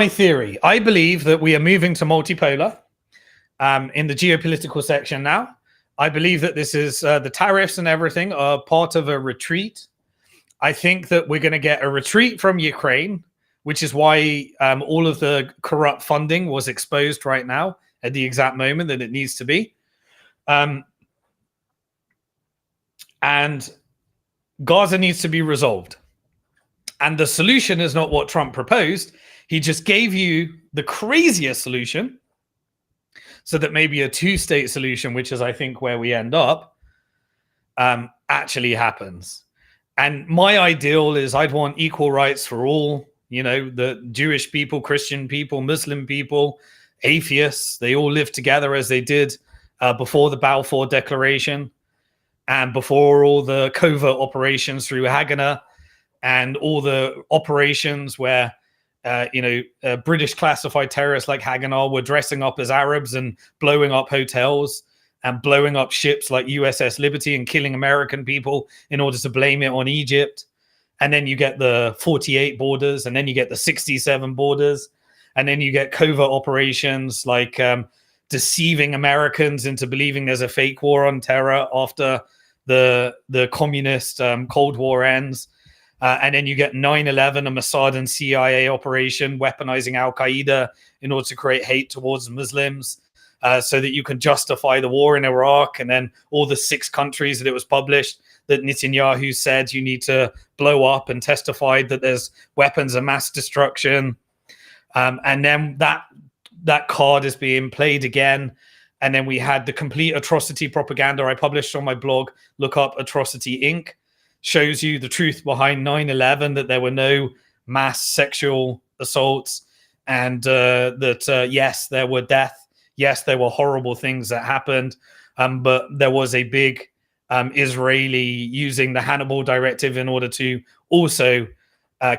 My theory, I believe that we are moving to multipolar in the geopolitical section now. I believe that this is the tariffs and everything are part of a retreat. I think that we're going to get a retreat from Ukraine, which is why all of the corrupt funding was exposed right now at the exact moment that it needs to be. And Gaza needs to be resolved. And the solution is not what Trump proposed. He just gave you the craziest solution so that maybe a two-state solution, which is, I think, where we end up, actually happens. And my ideal is I'd want equal rights for all, you know, the Jewish people, Christian people, Muslim people, atheists. They all live together as they did before the Balfour Declaration and before all the covert operations through Haganah and all the operations where, British classified terrorists like Haganah were dressing up as Arabs and blowing up hotels and blowing up ships like USS Liberty and killing American people in order to blame it on Egypt. And then you get the 48 borders, and then you get the 67 borders, and then you get covert operations like deceiving Americans into believing there's a fake war on terror after the communist Cold War ends. And then you get 9/11, a Mossad and CIA operation weaponizing Al-Qaeda in order to create hate towards Muslims so that you can justify the war in Iraq. And then all the 6 countries that it was published that Netanyahu said you need to blow up and testified that there's weapons of mass destruction. And then that card is being played again. And then we had the complete atrocity propaganda I published on my blog. Look up Atrocity Inc. Shows you the truth behind 9/11, that there were no mass sexual assaults, and that yes, there were death. Yes, there were horrible things that happened, but there was a big Israeli using the Hannibal Directive in order to also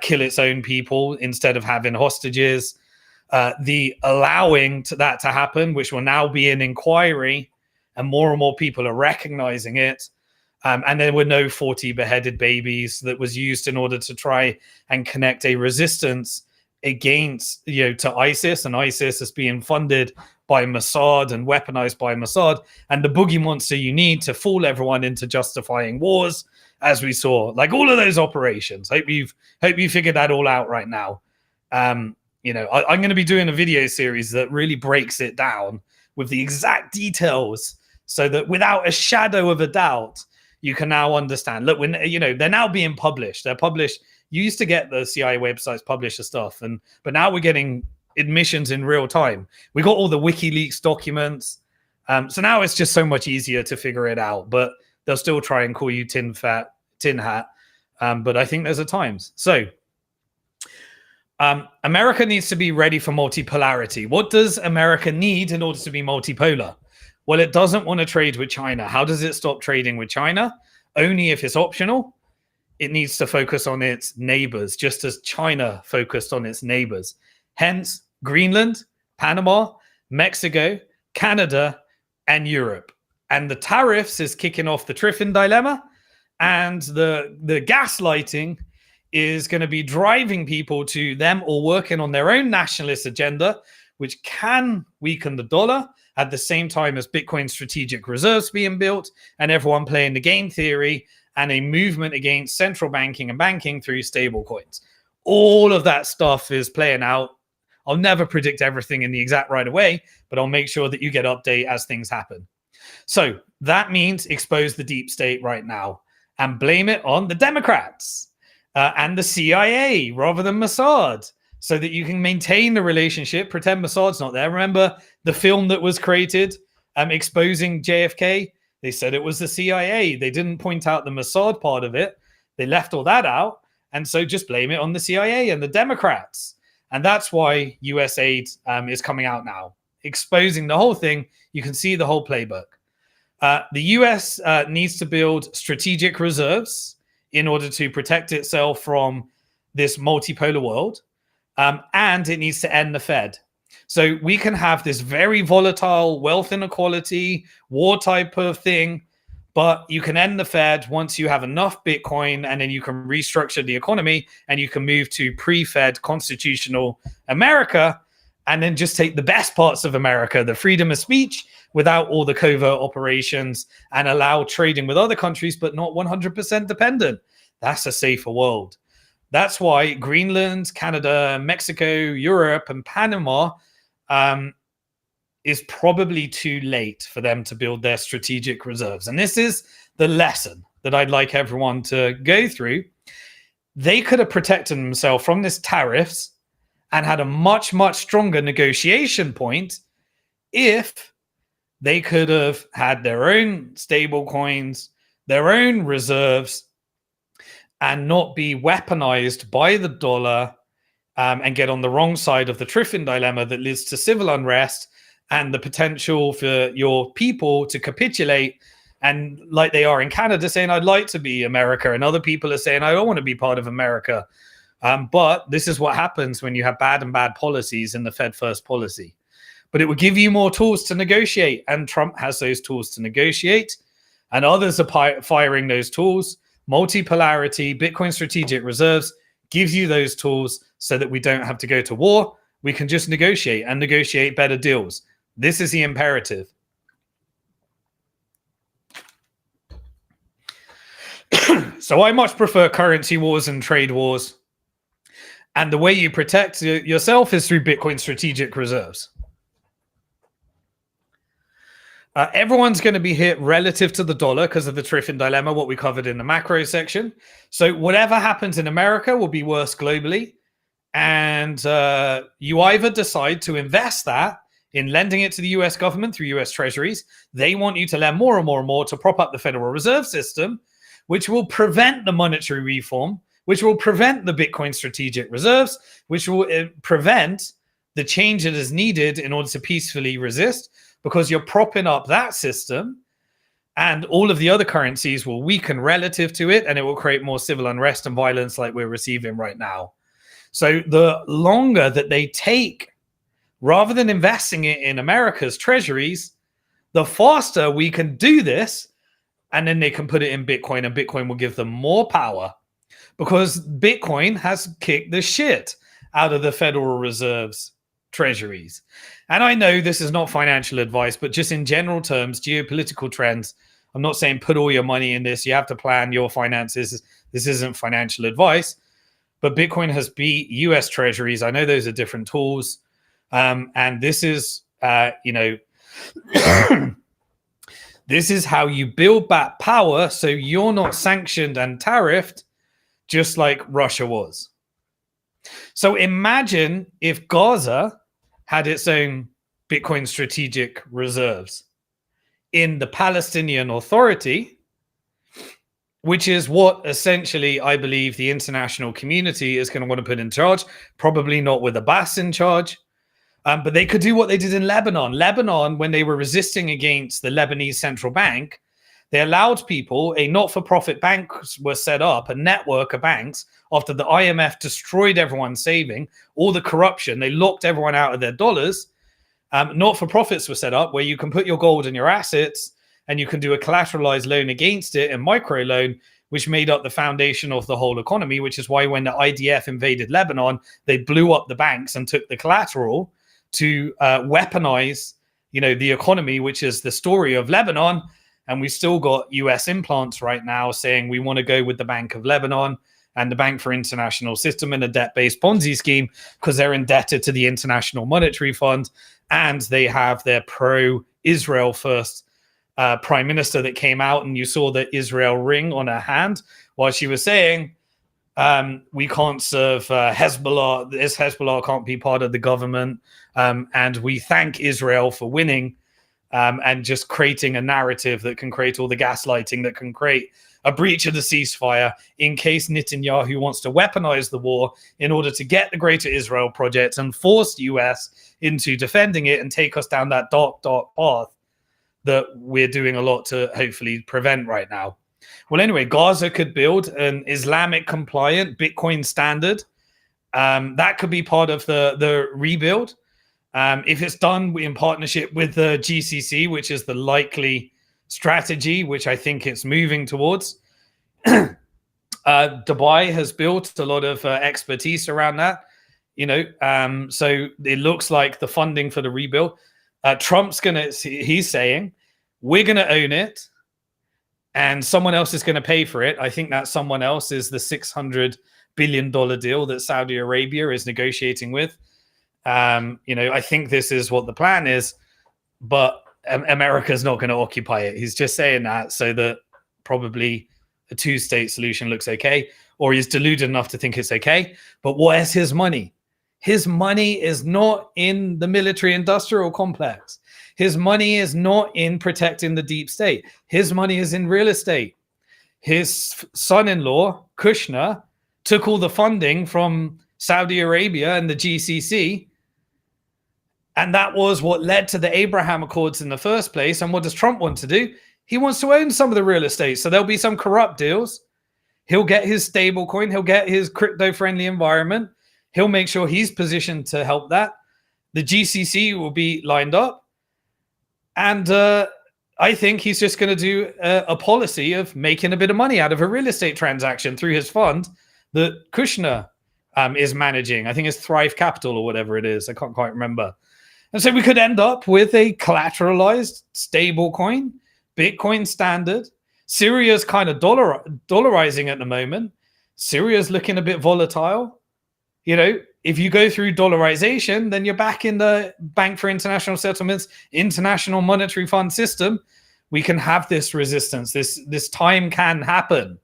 kill its own people instead of having hostages. The allowing that to happen, which will now be an inquiry, and more people are recognizing it. And there were no 40 beheaded babies that was used in order to try and connect a resistance against, to ISIS. And ISIS is being funded by Mossad and weaponized by Mossad. And the boogie monster you need to fool everyone into justifying wars, as we saw, like all of those operations. Hope you figured that all out right now. I'm going to be doing a video series that really breaks it down with the exact details so that without a shadow of a doubt, you can now understand. Look, when they're now being published. They're published. You used to get the CIA websites publish the stuff, but now we're getting admissions in real time. We got all the WikiLeaks documents, so now it's just so much easier to figure it out. But they'll still try and call you tin hat. But I think there's a times. So America needs to be ready for multipolarity. What does America need in order to be multipolar? Well, it doesn't want to trade with China. How does it stop trading with China? Only if it's optional. It needs to focus on its neighbors, just as China focused on its neighbors. Hence, Greenland, Panama, Mexico, Canada, and Europe. And the tariffs is kicking off the Triffin dilemma. And the gaslighting is going to be driving people to them or working on their own nationalist agenda, which can weaken the dollar at the same time as Bitcoin strategic reserves being built and everyone playing the game theory and a movement against central banking and banking through stable coins. All of that stuff is playing out. I'll never predict everything in the exact right away, but I'll make sure that you get update as things happen. So that means expose the deep state right now and blame it on the Democrats and the CIA rather than Mossad, so that you can maintain the relationship, pretend Mossad's not there. Remember the film that was created exposing JFK? They said it was the CIA. They didn't point out the Mossad part of it. They left all that out. And so just blame it on the CIA and the Democrats. And that's why US aid is coming out now, exposing the whole thing. You can see the whole playbook. The US needs to build strategic reserves in order to protect itself from this multipolar world. And it needs to end the Fed. So we can have this very volatile wealth inequality, war type of thing, But you can end the Fed once you have enough Bitcoin, and then you can restructure the economy and you can move to pre-Fed constitutional America, and then just take the best parts of America, the freedom of speech without all the covert operations, and allow trading with other countries, but not 100% dependent. That's a safer world. That's why Greenland, Canada, Mexico, Europe, and Panama is probably too late for them to build their strategic reserves. And this is the lesson that I'd like everyone to go through. They could have protected themselves from this tariffs and had a much, much stronger negotiation point if they could have had their own stable coins, their own reserves, and not be weaponized by the dollar and get on the wrong side of the Triffin dilemma that leads to civil unrest and the potential for your people to capitulate. And like they are in Canada, saying, I'd like to be America. And other people are saying, I don't want to be part of America. But this is what happens when you have bad policies in the Fed first policy. But it would give you more tools to negotiate. And Trump has those tools to negotiate. And others are firing those tools. Multipolarity, Bitcoin strategic reserves gives you those tools so that we don't have to go to war. We can just negotiate and negotiate better deals. This is the imperative. So I much prefer currency wars and trade wars. And the way you protect yourself is through Bitcoin strategic reserves. Everyone's going to be hit relative to the dollar because of the Triffin dilemma, what we covered in the macro section. So whatever happens in America will be worse globally. And you either decide to invest that in lending it to the US government through US treasuries. They want you to lend more and more and more to prop up the Federal Reserve System, which will prevent the monetary reform, which will prevent the Bitcoin strategic reserves, which will prevent the change that is needed in order to peacefully resist, because you're propping up that system and all of the other currencies will weaken relative to it, and it will create more civil unrest and violence like we're receiving right now. So the longer that they take, rather than investing it in America's treasuries, the faster we can do this, and then they can put it in Bitcoin, and Bitcoin will give them more power, because Bitcoin has kicked the shit out of the Federal Reserve's treasuries. And I know this is not financial advice, but just in general terms, geopolitical trends, I'm not saying put all your money in this. You have to plan your finances. This isn't financial advice, but Bitcoin has beat US treasuries. I know those are different tools. And this is, this is how you build back power so you're not sanctioned and tariffed just like Russia was. So imagine if Gaza had its own Bitcoin strategic reserves in the Palestinian Authority, which is what essentially I believe the international community is going to want to put in charge, probably not with Abbas in charge. But they could do what they did in Lebanon. Lebanon, when they were resisting against the Lebanese central bank, they allowed people, a not-for-profit bank was set up, a network of banks, after the IMF destroyed everyone's saving, all the corruption, they locked everyone out of their dollars. Not-for-profits were set up where you can put your gold and your assets, and you can do a collateralized loan against it, and microloan, which made up the foundation of the whole economy, which is why when the IDF invaded Lebanon, they blew up the banks and took the collateral to weaponize, the economy, which is the story of Lebanon. And we still got US implants right now saying we want to go with the Bank of Lebanon and the Bank for International System in a debt-based Ponzi scheme because they're indebted to the International Monetary Fund, and they have their pro-Israel first prime minister that came out, and you saw the Israel ring on her hand while she was saying, we can't serve Hezbollah. This Hezbollah can't be part of the government. And we thank Israel for winning and just creating a narrative that can create all the gaslighting, that can create a breach of the ceasefire in case Netanyahu wants to weaponize the war in order to get the Greater Israel Project and force the US into defending it and take us down that dark, dark path that we're doing a lot to hopefully prevent right now. Well, anyway, Gaza could build an Islamic compliant Bitcoin standard. That could be part of the rebuild. If it's done in partnership with the GCC, which is the likely strategy, which I think it's moving towards. Dubai has built a lot of expertise around that, so it looks like the funding for the rebuild. He's saying, we're going to own it and someone else is going to pay for it. I think that someone else is the $600 billion deal that Saudi Arabia is negotiating with. I think this is what the plan is, but America's not going to occupy it. He's just saying that so that probably a two-state solution looks okay, or he's deluded enough to think it's okay. But where's his money? His money is not in the military-industrial complex. His money is not in protecting the deep state. His money is in real estate. His son-in-law, Kushner, took all the funding from Saudi Arabia and the GCC, and that was what led to the Abraham Accords in the first place. And what does Trump want to do? He wants to own some of the real estate. So there'll be some corrupt deals. He'll get his stable coin. He'll get his crypto-friendly environment. He'll make sure he's positioned to help that. The GCC will be lined up. And I think he's just going to do a policy of making a bit of money out of a real estate transaction through his fund that Kushner is managing. I think it's Thrive Capital or whatever it is. I can't quite remember. And so we could end up with a collateralized stable coin, Bitcoin standard. Syria's kind of dollarizing at the moment. Syria's looking a bit volatile. If you go through dollarization, then you're back in the Bank for International Settlements, International Monetary Fund system. We can have this resistance. This time can happen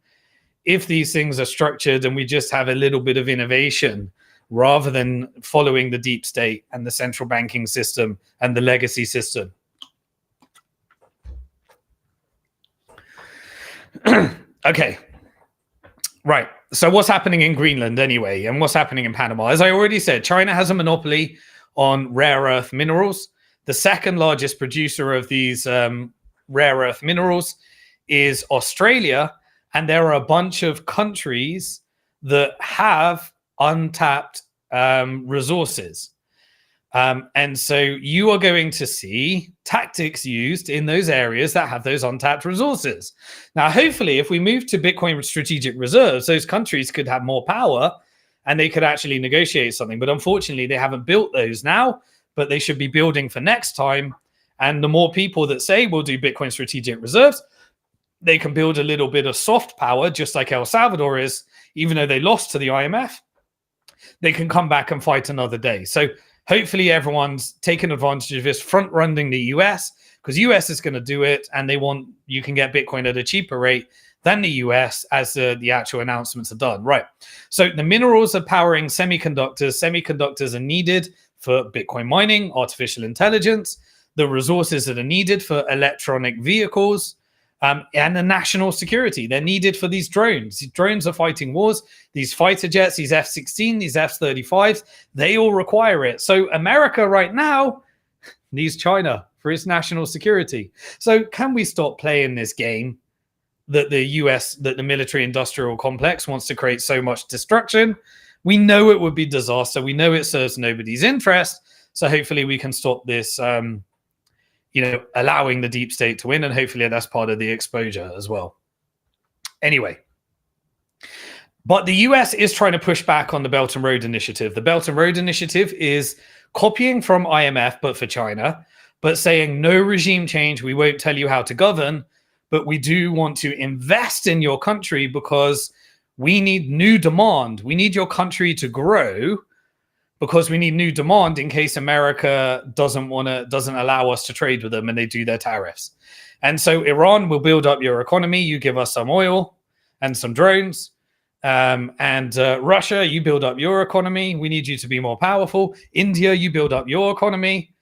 if these things are structured and we just have a little bit of innovation rather than following the deep state and the central banking system and the legacy system. Okay. Right. So what's happening in Greenland anyway, and what's happening in Panama? As I already said, China has a monopoly on rare earth minerals. The second largest producer of these rare earth minerals is Australia, and there are a bunch of countries that have untapped resources. And so you are going to see tactics used in those areas that have those untapped resources. Now, hopefully, if we move to Bitcoin strategic reserves, those countries could have more power and they could actually negotiate something. But unfortunately, they haven't built those now, but they should be building for next time. And the more people that say we'll do Bitcoin strategic reserves, they can build a little bit of soft power, just like El Salvador is, even though they lost to the IMF, they can come back and fight another day. So hopefully everyone's taking advantage of this, front running the US, because US is going to do it, and you can get Bitcoin at a cheaper rate than the US as the actual announcements are done. Right. So the minerals are powering semiconductors. Semiconductors are needed for Bitcoin mining, artificial intelligence, the resources that are needed for electronic vehicles, and the national security. They're needed for these drones. These drones are fighting wars. These fighter jets, these F-16, these F-35s, they all require it. So America right now needs China for its national security. So can we stop playing this game that the military industrial complex wants to create so much destruction? We know it would be disaster. We know it serves nobody's interest. So hopefully we can stop this allowing the deep state to win, and hopefully that's part of the exposure as well. Anyway, but the US is trying to push back on the Belt and Road Initiative. The Belt and Road Initiative is copying from IMF, but for China, but saying no regime change. We won't tell you how to govern, but we do want to invest in your country because we need new demand. We need your country to grow, because we need new demand in case America doesn't allow us to trade with them and they do their tariffs. And so Iran will build up your economy. You give us some oil and some drones. And Russia, you build up your economy. We need you to be more powerful. India, you build up your economy.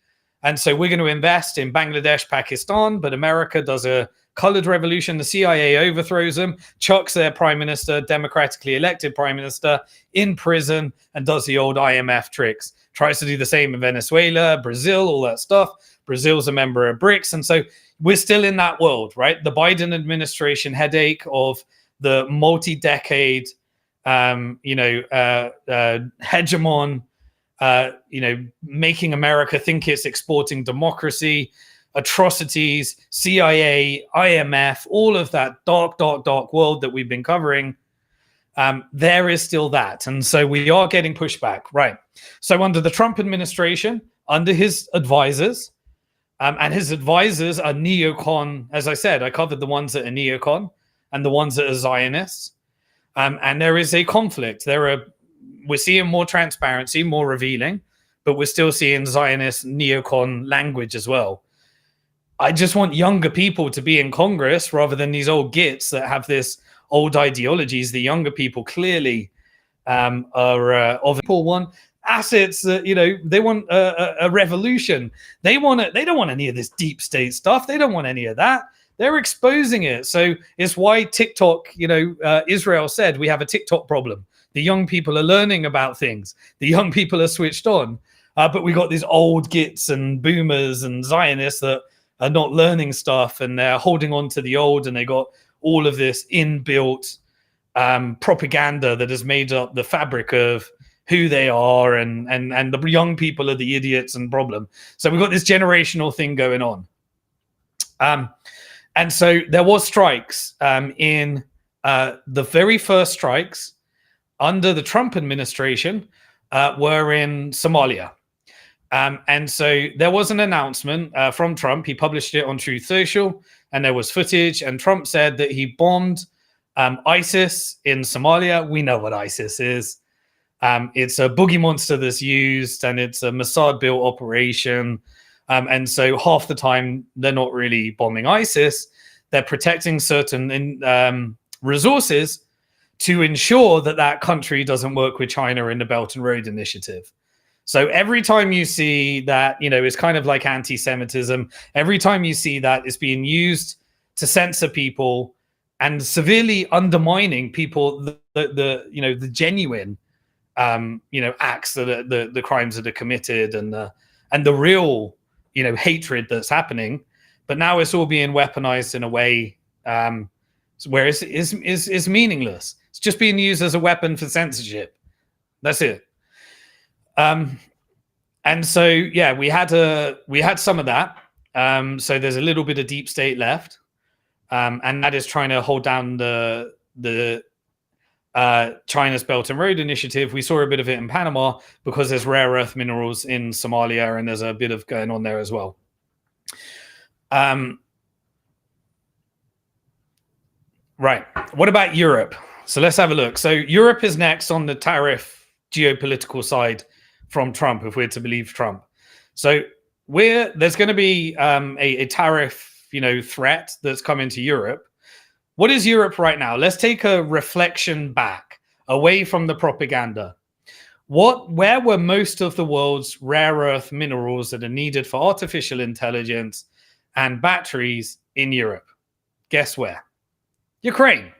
And so we're going to invest in Bangladesh, Pakistan, but America does a colored revolution. The CIA overthrows them, chucks their prime minister, democratically elected prime minister, in prison, and does the old IMF tricks. Tries to do the same in Venezuela, Brazil, all that stuff. Brazil's a member of BRICS. And so we're still in that world, right? The Biden administration headache of the multi-decade, hegemon, making America think it's exporting democracy, atrocities, CIA, IMF, all of that dark, dark, dark world that we've been covering. There is still that. And so we are getting pushback, right? So under the Trump administration, under his advisors, and his advisors are neocon, as I said, I covered the ones that are neocon and the ones that are Zionists. And there is a conflict. We're seeing more transparency, more revealing, but we're still seeing Zionist neocon language as well. I just want younger people to be in Congress rather than these old gits that have this old ideologies. The younger people clearly are of people want assets that, they want a revolution. They don't want any of this deep state stuff. They don't want any of that. They're exposing it. So it's why TikTok, Israel said we have a TikTok problem. The young people are learning about things. The young people are switched on. But we got these old gits and boomers and Zionists that are not learning stuff, and they're holding on to the old, and they got all of this inbuilt propaganda that has made up the fabric of who they are, and the young people are the idiots and problem. So we've got this generational thing going on. And so there was strikes in the very first strikes under the Trump administration were in Somalia. And so there was an announcement from Trump. He published it on Truth Social, and there was footage. And Trump said that he bombed ISIS in Somalia. We know what ISIS is. It's a boogie monster that's used, and it's a Mossad-built operation. And so half the time, they're not really bombing ISIS. They're protecting certain resources to ensure that that country doesn't work with China in the Belt and Road Initiative. So every time you see that, it's kind of like anti-Semitism. Every time you see that, it's being used to censor people and severely undermining people, the genuine, acts that the crimes that are committed, and the real, hatred that's happening. But now it's all being weaponized in a way where it's meaningless. It's just being used as a weapon for censorship. That's it. And so, yeah, we had some of that. So there's a little bit of deep state left, and that is trying to hold down the China's Belt and Road Initiative. We saw a bit of it in Panama because there's rare earth minerals in Somalia, and there's a bit of going on there as well. Right. What about Europe? So let's have a look. So Europe is next on the tariff geopolitical side from Trump, if we're to believe Trump. So there's going to be a tariff, threat that's coming to Europe. What is Europe right now? Let's take a reflection back, away from the propaganda. Where were most of the world's rare earth minerals that are needed for artificial intelligence and batteries in Europe? Guess where? Ukraine.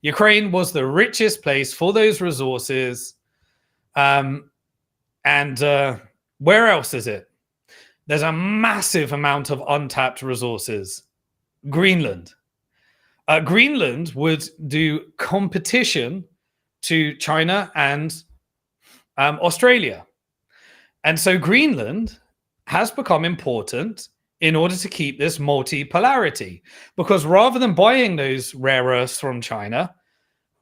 Ukraine was the richest place for those resources. And where else is it? There's a massive amount of untapped resources. Greenland. Greenland would do competition to China and Australia. And so Greenland has become important in order to keep this multipolarity, because rather than buying those rare earths from China,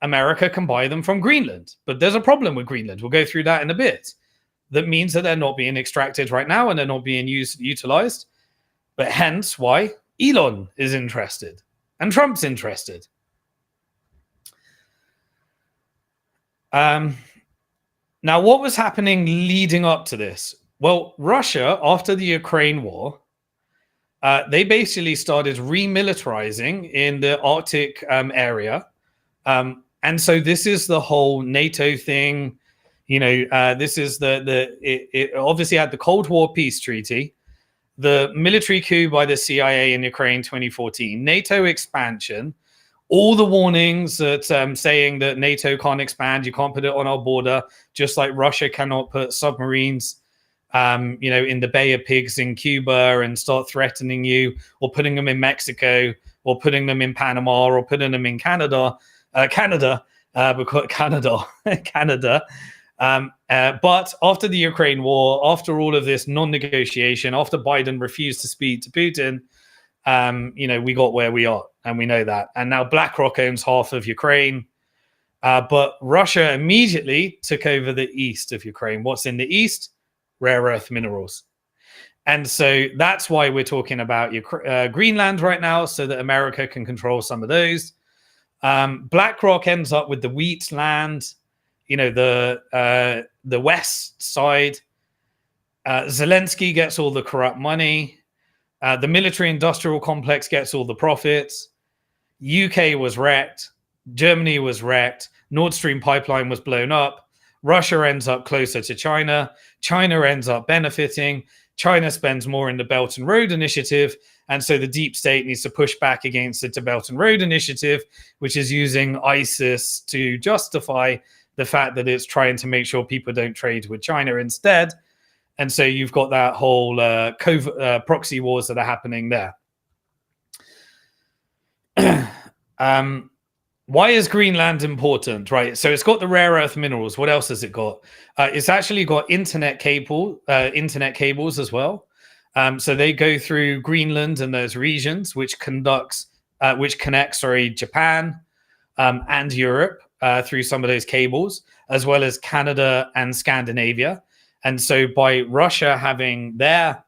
America can buy them from Greenland. But there's a problem with Greenland. We'll go through that in a bit. That means that they're not being extracted right now, and they're not being utilized. But hence why Elon is interested and Trump's interested. Now, what was happening leading up to this? Well, Russia, after the Ukraine war, they basically started remilitarizing in the Arctic area. And so this is the whole NATO thing. This is it obviously had the Cold War peace treaty, the military coup by the CIA in Ukraine 2014, NATO expansion, all the warnings that saying that NATO can't expand, you can't put it on our border, just like Russia cannot put submarines in the Bay of Pigs in Cuba and start threatening you, or putting them in Mexico, or putting them in Panama, or putting them in Canada, because Canada. But after the Ukraine war, after all of this non-negotiation, after Biden refused to speak to Putin, we got where we are, and we know that. And now BlackRock owns half of Ukraine, but Russia immediately took over the east of Ukraine. What's in the east? Rare earth minerals. And so that's why we're talking about Greenland right now, so that America can control some of those. BlackRock ends up with the wheat land, the west side. Zelensky gets all the corrupt money. The military-industrial complex gets all the profits. UK was wrecked. Germany was wrecked. Nord Stream pipeline was blown up. Russia ends up closer to China. China ends up benefiting. China spends more in the Belt and Road Initiative. And so the deep state needs to push back against the Belt and Road Initiative, which is using ISIS to justify the fact that it's trying to make sure people don't trade with China instead. And so you've got that whole proxy wars that are happening there. Why is Greenland important, right? So it's got the rare earth minerals. What else has it got? It's actually got internet cables as well. So they go through Greenland and those regions, which connects Japan and Europe through some of those cables, as well as Canada and Scandinavia. And so by Russia having their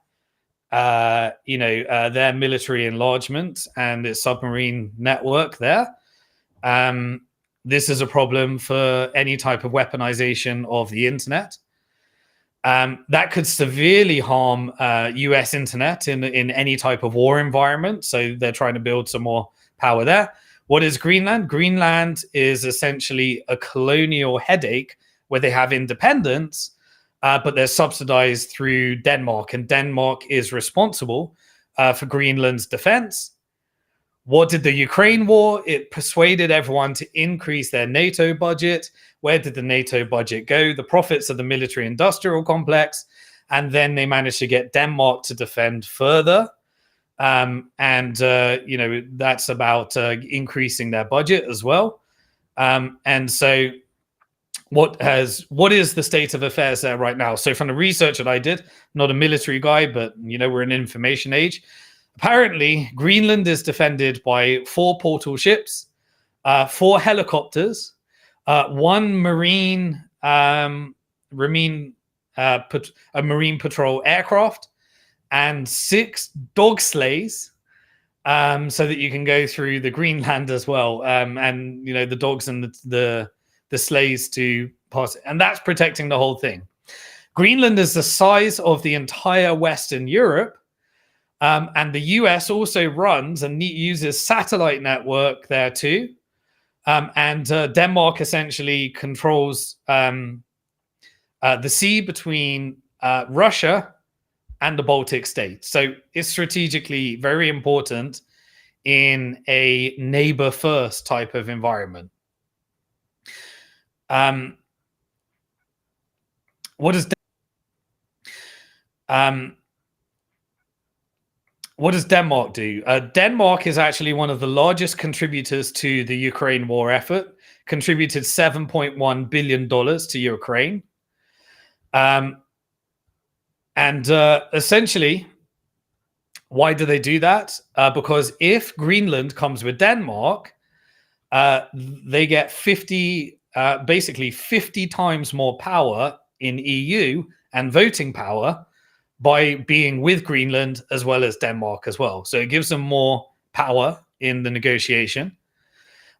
military enlargement and its submarine network there, this is a problem for any type of weaponization of the internet. That could severely harm US internet in any type of war environment. So they're trying to build some more power there. What is Greenland? Greenland is essentially a colonial headache where they have independence, but they're subsidized through Denmark, and Denmark is responsible for Greenland's defense. What did the Ukraine war? It persuaded everyone to increase their NATO budget. Where did the NATO budget go? The profits of the military-industrial complex, and then they managed to get Denmark to defend further. That's about increasing their budget as well. And so what is the state of affairs there right now? So from the research that I did, not a military guy, but we're in an information age. Apparently, Greenland is defended by 4 portal ships, 4 helicopters, 1 marine patrol aircraft, and 6 dog sleighs, so that you can go through the Greenland as well, and the dogs and the sleighs to pass it. And that's protecting the whole thing. Greenland is the size of the entire Western Europe. And the US also runs and uses satellite network there too. And Denmark essentially controls the sea between Russia and the Baltic states. So it's strategically very important in a neighbor first type of environment. What does Denmark do? Denmark is actually one of the largest contributors to the Ukraine war effort, contributed $7.1 billion to Ukraine. Essentially, why do they do that? Because if Greenland comes with Denmark, they get 50 times more power in EU and voting power by being with Greenland as well as Denmark as well. So it gives them more power in the negotiation.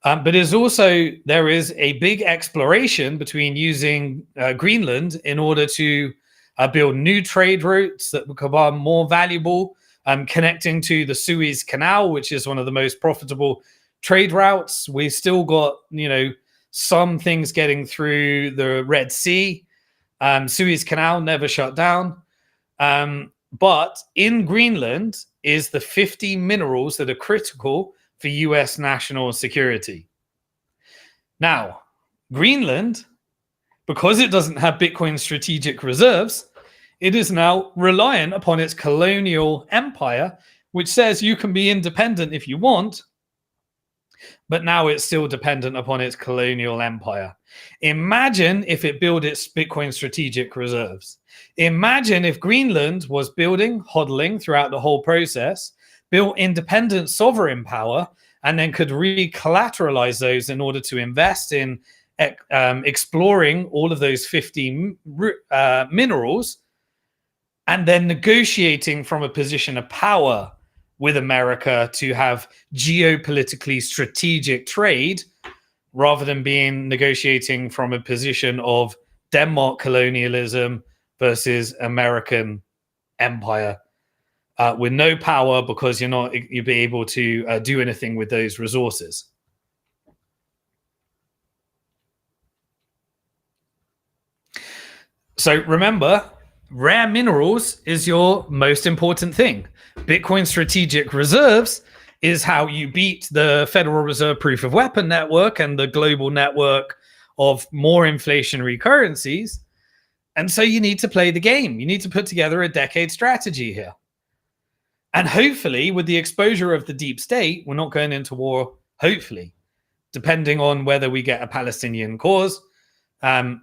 But there is a big exploration between using Greenland in order to build new trade routes that become more valuable, connecting to the Suez Canal, which is one of the most profitable trade routes. We've still got, some things getting through the Red Sea. Suez Canal never shut down. But in Greenland is the 50 minerals that are critical for US national security. Now, Greenland, because it doesn't have Bitcoin strategic reserves, it is now reliant upon its colonial empire, which says you can be independent if you want, but now it's still dependent upon its colonial empire. Imagine if it built its Bitcoin strategic reserves. Imagine if Greenland was building, hodling throughout the whole process, built independent sovereign power, and then could re-collateralize those in order to invest in exploring all of those 50 minerals, and then negotiating from a position of power with America to have geopolitically strategic trade, rather than being negotiating from a position of Denmark colonialism versus American empire, with no power, because you'll be able to do anything with those resources. So remember, rare minerals is your most important thing. Bitcoin strategic reserves is how you beat the Federal Reserve proof of weapon network and the global network of more inflationary currencies. And so you need to play the game. You need to put together a decade strategy here. And hopefully, with the exposure of the deep state, we're not going into war, hopefully, depending on whether we get a Palestinian cause and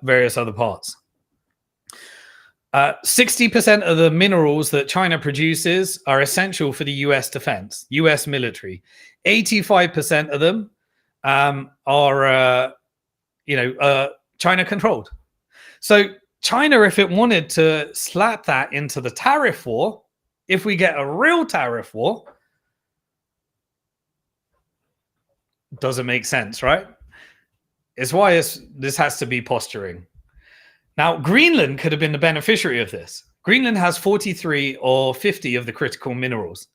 various other parts. 60% of the minerals that China produces are essential for the US defense, US military. 85% of them are, China controlled. So China, if it wanted to slap that into the tariff war, if we get a real tariff war, doesn't make sense, right? It's why this has to be posturing. Now, Greenland could have been the beneficiary of this. Greenland has 43 or 50 of the critical minerals.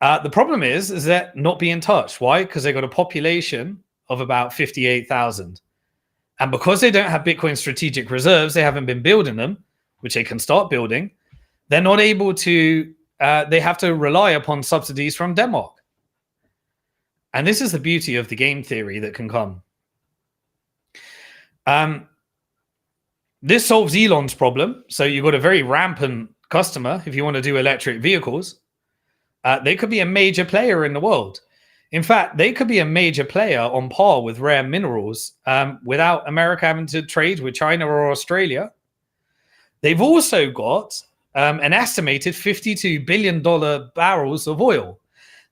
The problem is that not being touched. Why? Because they got a population of about 58,000. And because they don't have Bitcoin strategic reserves, they haven't been building them, which they can start building. They're not able to, they have to rely upon subsidies from Denmark. And this is the beauty of the game theory that can come. This solves Elon's problem. So you've got a very rampant customer. If you want to do electric vehicles, they could be a major player in the world. In fact, they could be a major player on par with rare minerals without America having to trade with China or Australia. They've also got an estimated $52 billion barrels of oil.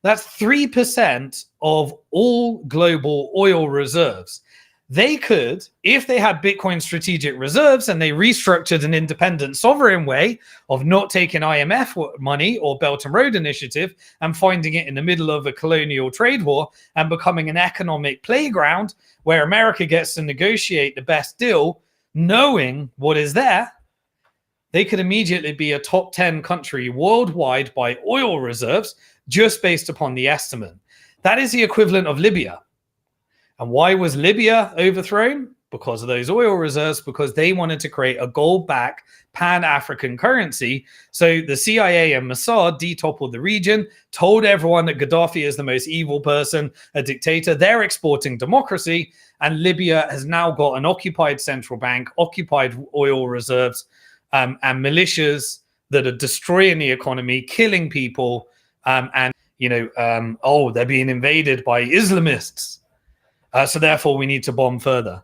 That's 3% of all global oil reserves. They could, if they had Bitcoin strategic reserves and they restructured an independent sovereign way of not taking IMF money or Belt and Road Initiative and finding it in the middle of a colonial trade war and becoming an economic playground where America gets to negotiate the best deal, knowing what is there, they could immediately be a top 10 country worldwide by oil reserves just based upon the estimate. That is the equivalent of Libya. And why was Libya overthrown? Because of those oil reserves, because they wanted to create a gold-backed pan-African currency. So the CIA and Mossad detoppled the region, told everyone that Gaddafi is the most evil person, a dictator. They're exporting democracy. And Libya has now got an occupied central bank, occupied oil reserves, and militias that are destroying the economy, killing people, and, they're being invaded by Islamists. So therefore, we need to bomb further.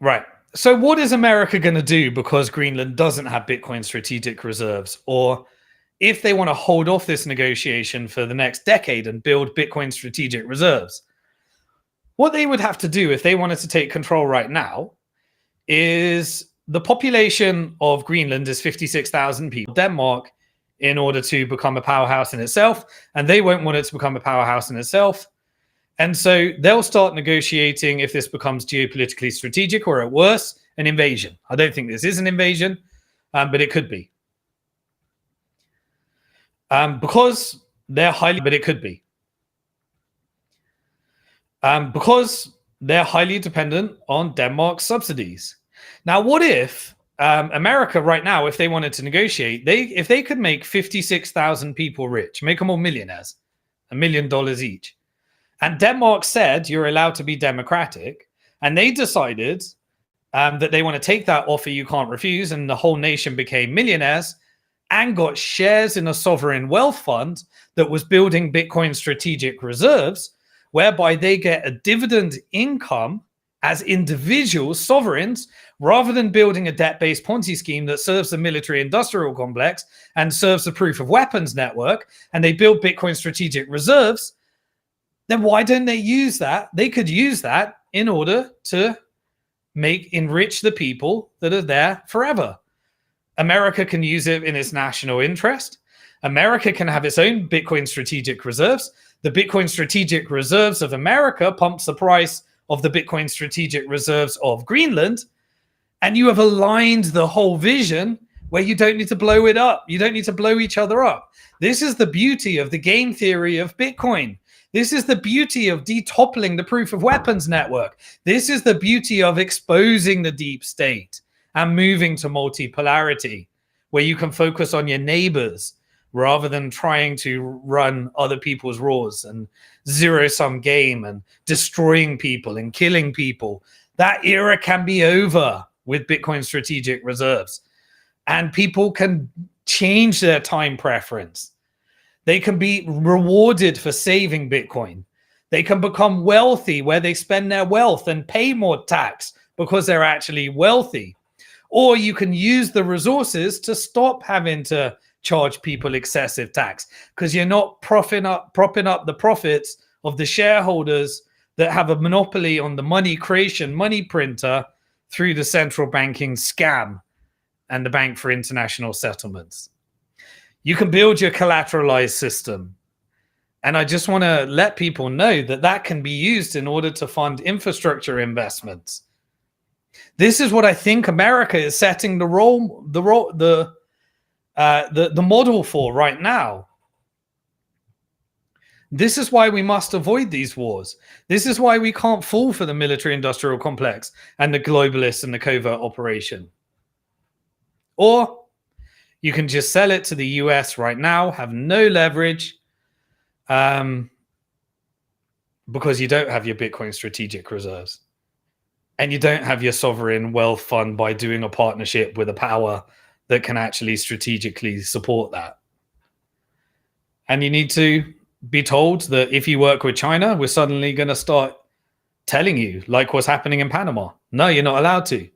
Right. So what is America going to do because Greenland doesn't have Bitcoin strategic reserves? Or if they want to hold off this negotiation for the next decade and build Bitcoin strategic reserves, what they would have to do if they wanted to take control right now is the population of Greenland is 56,000 people. Denmark, in order to become a powerhouse in itself, and they won't want it to become a powerhouse in itself. And so they'll start negotiating if this becomes geopolitically strategic, or at worst, an invasion. I don't think this is an invasion, but it could be. Because they're highly, but it could be. Because they're highly dependent on Denmark's subsidies. Now, what if America right now, if they wanted to negotiate, if they could make 56,000 people rich, make them all millionaires, $1 million each. And Denmark said you're allowed to be democratic. And they decided that they want to take that offer you can't refuse. And the whole nation became millionaires. and got shares in a sovereign wealth fund that was building Bitcoin strategic reserves, whereby they get a dividend income as individual sovereigns, rather than building a debt-based Ponzi scheme that serves the military-industrial complex and serves the proof of weapons network, and they build Bitcoin strategic reserves, then why don't they use that? They could use that in order to enrich the people that are there forever. America can use it in its national interest. America can have its own Bitcoin strategic reserves. The Bitcoin strategic reserves of America pumps the price of the Bitcoin strategic reserves of Greenland. And you have aligned the whole vision where you don't need to blow it up. You don't need to blow each other up. This is the beauty of the game theory of Bitcoin. This is the beauty of detoppling the proof of weapons network. This is the beauty of exposing the deep state and moving to multipolarity, where you can focus on your neighbors rather than trying to run other people's wars and zero-sum game and destroying people and killing people. That era can be over with Bitcoin strategic reserves. And people can change their time preference. They can be rewarded for saving Bitcoin. They can become wealthy where they spend their wealth and pay more tax because they're actually wealthy. Or you can use the resources to stop having to charge people excessive tax because you're not propping up the profits of the shareholders that have a monopoly on the money creation, money printer through the central banking scam and the Bank for International Settlements. You can build your collateralized system. And I just want to let people know that that can be used in order to fund infrastructure investments. This is what I think America is setting the model for right now. This is why we must avoid these wars. This is why we can't fall for the military-industrial complex and the globalists and the covert operation. Or you can just sell it to the US right now, have no leverage, because you don't have your Bitcoin strategic reserves. And you don't have your sovereign wealth fund by doing a partnership with a power that can actually strategically support that. And you need to be told that if you work with China, we're suddenly going to start telling you, like what's happening in Panama. No, you're not allowed to.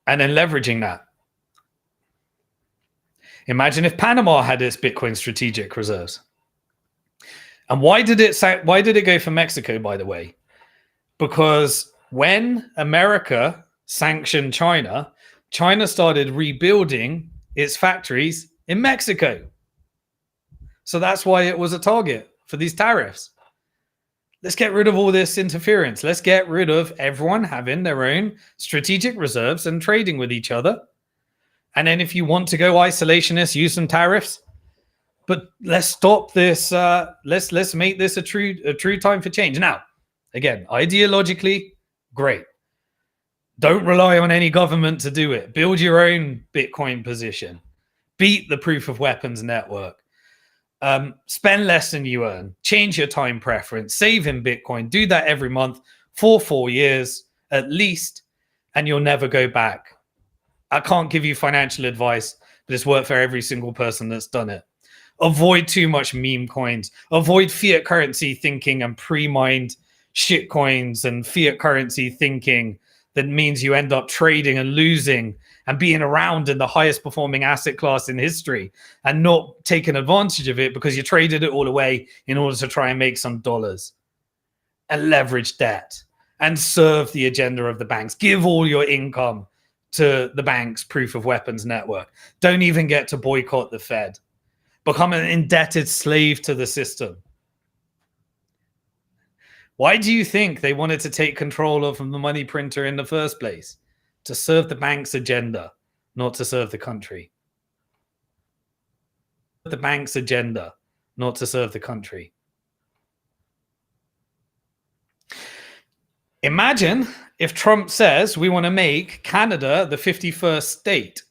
And then leveraging that. Imagine if Panama had its Bitcoin strategic reserves. And why did it go for Mexico, by the way? Because when America sanctioned China, China started rebuilding its factories in Mexico. So that's why it was a target for these tariffs. Let's get rid of all this interference. Let's get rid of everyone having their own strategic reserves and trading with each other. And then if you want to go isolationist, use some tariffs. But let's stop this. Let's make this a true time for change. Now, again, ideologically, great. Don't rely on any government to do it. Build your own Bitcoin position. Beat the proof of weapons network. Spend less than you earn. Change your time preference. Save in Bitcoin. Do that every month for 4 years at least, and you'll never go back. I can't give you financial advice, but it's worked for every single person that's done it. Avoid too much meme coins. Avoid fiat currency thinking and pre-mined shit coins and fiat currency thinking that means you end up trading and losing and being around in the highest performing asset class in history and not taking advantage of it because you traded it all away in order to try and make some dollars. And leverage debt and serve the agenda of the banks. Give all your income to the bank's proof of weapons network. Don't even get to boycott the Fed. Become an indebted slave to the system. Why do you think they wanted to take control of the money printer in the first place? To serve the bank's agenda, not to serve the country. The bank's agenda, not to serve the country. Imagine if Trump says we want to make Canada the 51st state,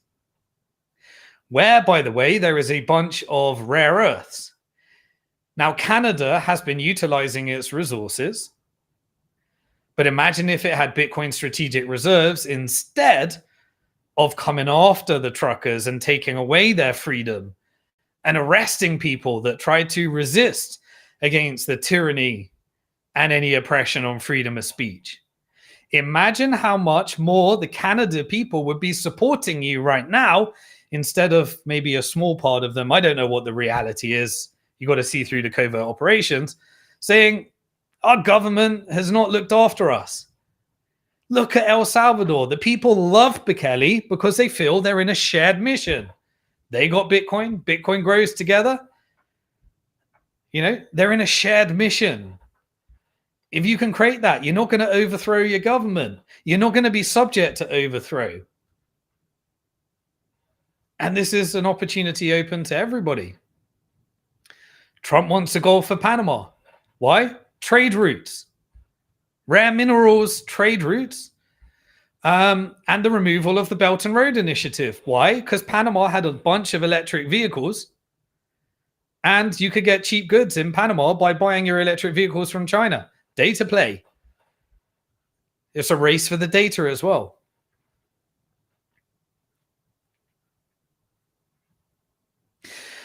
where, by the way, there is a bunch of rare earths. Now, Canada has been utilizing its resources, but imagine if it had Bitcoin strategic reserves instead of coming after the truckers and taking away their freedom and arresting people that tried to resist against the tyranny and any oppression on freedom of speech. Imagine how much more the Canada people would be supporting you right now instead of maybe a small part of them. I don't know what the reality is. You got to see through the covert operations, saying our government has not looked after us. Look at El Salvador. The people love Bukele because they feel they're in a shared mission. They got Bitcoin. Bitcoin grows together. You know, they're in a shared mission. If you can create that, you're not going to overthrow your government. You're not going to be subject to overthrow. And this is an opportunity open to everybody. Trump wants to go for Panama. Why? Trade routes. Rare minerals trade routes. And the removal of the Belt and Road Initiative. Why? Because Panama had a bunch of electric vehicles. And you could get cheap goods in Panama by buying your electric vehicles from China. Data play. It's a race for the data as well.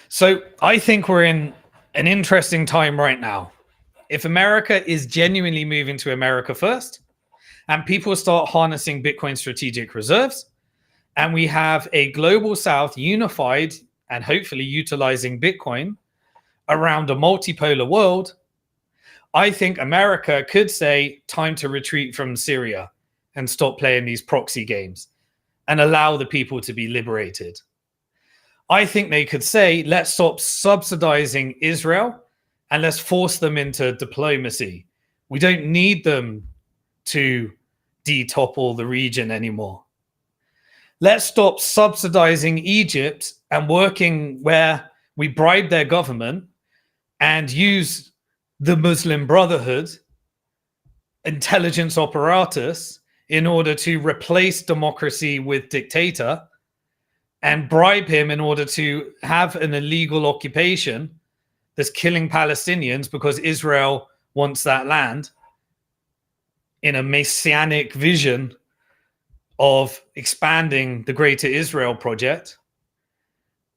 So I think we're in an interesting time right now. If America is genuinely moving to America first, and people start harnessing Bitcoin strategic reserves, and we have a global South unified and hopefully utilizing Bitcoin around a multipolar world, I think America could say time to retreat from Syria and stop playing these proxy games and allow the people to be liberated. I think they could say, let's stop subsidizing Israel and let's force them into diplomacy. We don't need them to detopple the region anymore. Let's stop subsidizing Egypt and working where we bribe their government and use the Muslim Brotherhood intelligence apparatus in order to replace democracy with dictator and bribe him in order to have an illegal occupation that's killing Palestinians because Israel wants that land in a messianic vision of expanding the Greater Israel project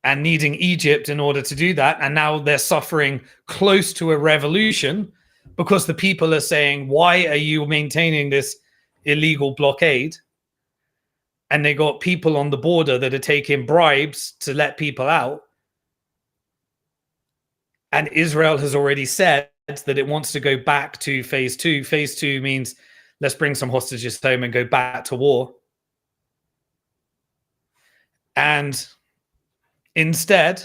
and needing Egypt in order to do that. And now they're suffering close to a revolution because the people are saying, why are you maintaining this illegal blockade? And they got people on the border that are taking bribes to let people out. And Israel has already said that it wants to go back to phase two. Phase two means let's bring some hostages home and go back to war. And instead,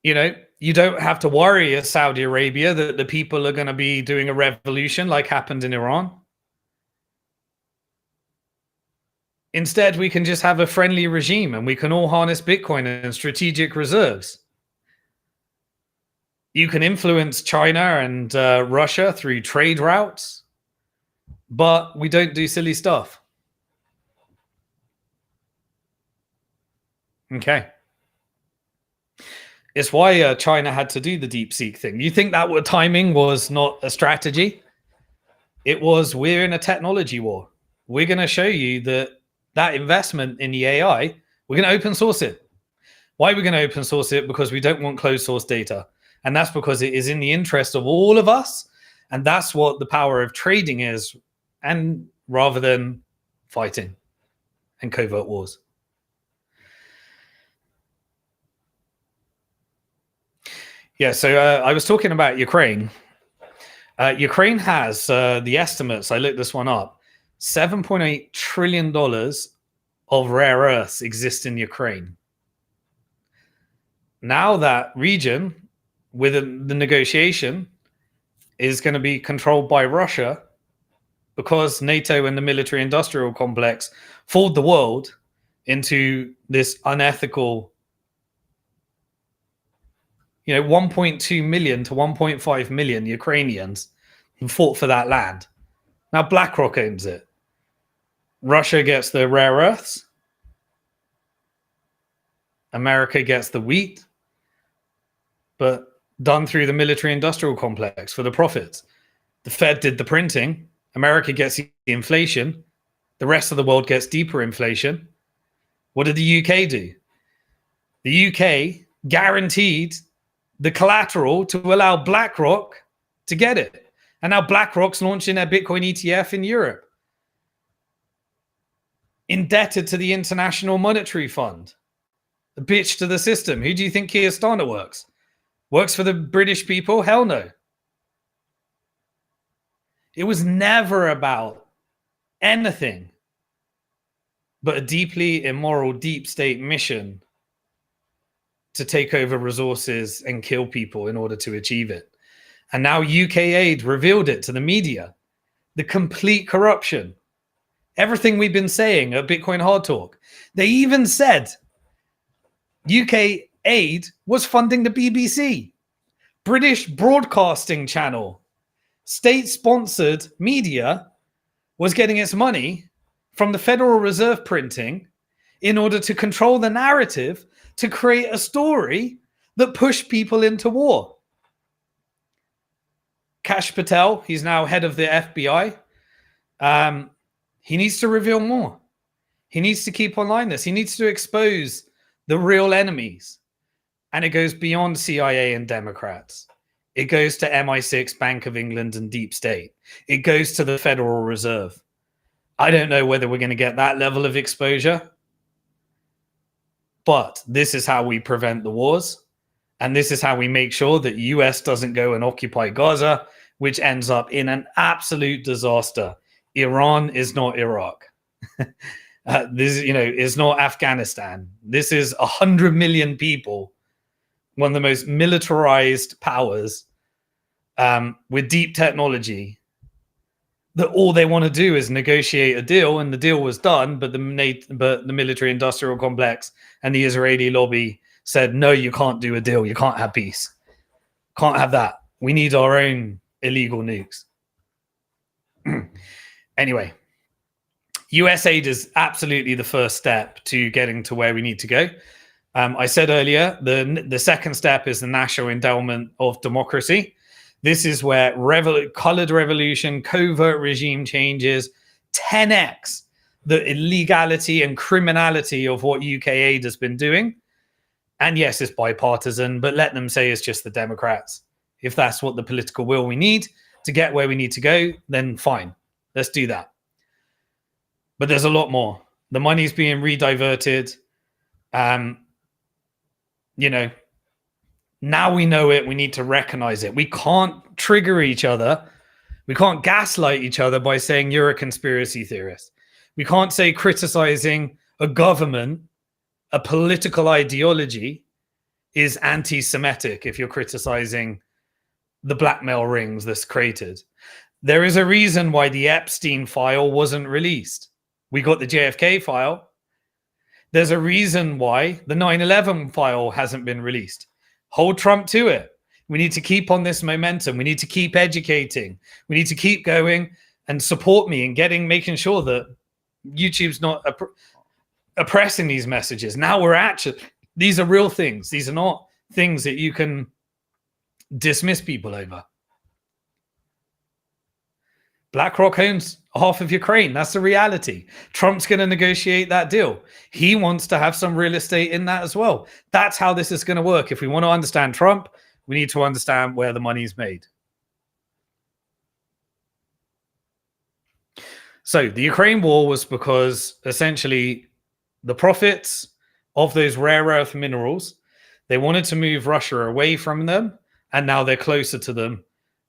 you know, you don't have to worry as Saudi Arabia that the people are going to be doing a revolution like happened in Iran. Instead, we can just have a friendly regime and we can all harness Bitcoin and strategic reserves. You can influence China and Russia through trade routes, but we don't do silly stuff. Okay. It's why China had to do the DeepSeek thing. You think that timing was not a strategy? It was, we're in a technology war. We're going to show you that investment in the AI, we're going to open source it. Why are we going to open source it? Because we don't want closed source data. And that's because it is in the interest of all of us. And that's what the power of trading is. And rather than fighting and covert wars. Yeah, so I was talking about Ukraine. Ukraine has the estimates, I looked this one up, $7.8 trillion of rare earths exist in Ukraine. Now that region, with the negotiation, is going to be controlled by Russia because NATO and the military-industrial complex fooled the world into this unethical, 1.2 million to 1.5 million Ukrainians who fought for that land. Now BlackRock owns it. Russia gets the rare earths. America gets the wheat, but done through the military-industrial complex for the profits. The Fed did the printing. America gets the inflation. The rest of the world gets deeper inflation. What did the UK do? The UK guaranteed the collateral to allow BlackRock to get it. And now BlackRock's launching their Bitcoin ETF in Europe, indebted to the International Monetary Fund. A bitch to the system. Who do you think Keir Starmer works? Works for the British people? Hell no. It was never about anything but a deeply immoral deep state mission to take over resources and kill people in order to achieve it. And now UK aid revealed it to the media. The complete corruption. Everything we've been saying at Bitcoin Hard Talk. They even said UK aid was funding the BBC, British Broadcasting Channel. State-sponsored media was getting its money from the Federal Reserve printing in order to control the narrative to create a story that pushed people into war. Kash Patel, he's now head of the FBI. He needs to reveal more. He needs to keep online this. He needs to expose the real enemies. And it goes beyond CIA and Democrats. It goes to MI6, Bank of England, and Deep State. It goes to the Federal Reserve. I don't know whether we're going to get that level of exposure. But this is how we prevent the wars. And this is how we make sure that US doesn't go and occupy Gaza, which ends up in an absolute disaster. Iran is not Iraq. This, is not Afghanistan. This is 100 million people, one of the most militarized powers with deep technology, that all they want to do is negotiate a deal, and the deal was done, but the military-industrial complex and the Israeli lobby said, no, you can't do a deal. You can't have peace. Can't have that. We need our own illegal nukes. Anyway, US aid is absolutely the first step to getting to where we need to go. I said earlier, the second step is the National Endowment of Democracy. This is where colored revolution, covert regime changes, 10x the illegality and criminality of what UK aid has been doing. And yes, it's bipartisan, but let them say it's just the Democrats. If that's what the political will we need to get where we need to go, then fine. Let's do that. But there's a lot more. The money's being rediverted. Now we know it. We need to recognize it. We can't trigger each other. We can't gaslight each other by saying you're a conspiracy theorist. We can't say criticizing a government, a political ideology, is anti-Semitic if you're criticizing the blackmail rings that's created. There is a reason why the Epstein file wasn't released. We got the JFK file. There's a reason why the 9/11 file hasn't been released. Hold Trump to it. We need to keep on this momentum. We need to keep educating. We need to keep going and support me in making sure that YouTube's not oppressing these messages. Now these are real things. These are not things that you can dismiss people over. BlackRock owns half of Ukraine. That's the reality. Trump's going to negotiate that deal. He wants to have some real estate in that as well. That's how this is going to work. If we want to understand Trump, we need to understand where the money's made. So the Ukraine war was because essentially the profits of those rare earth minerals, they wanted to move Russia away from them, and now they're closer to them.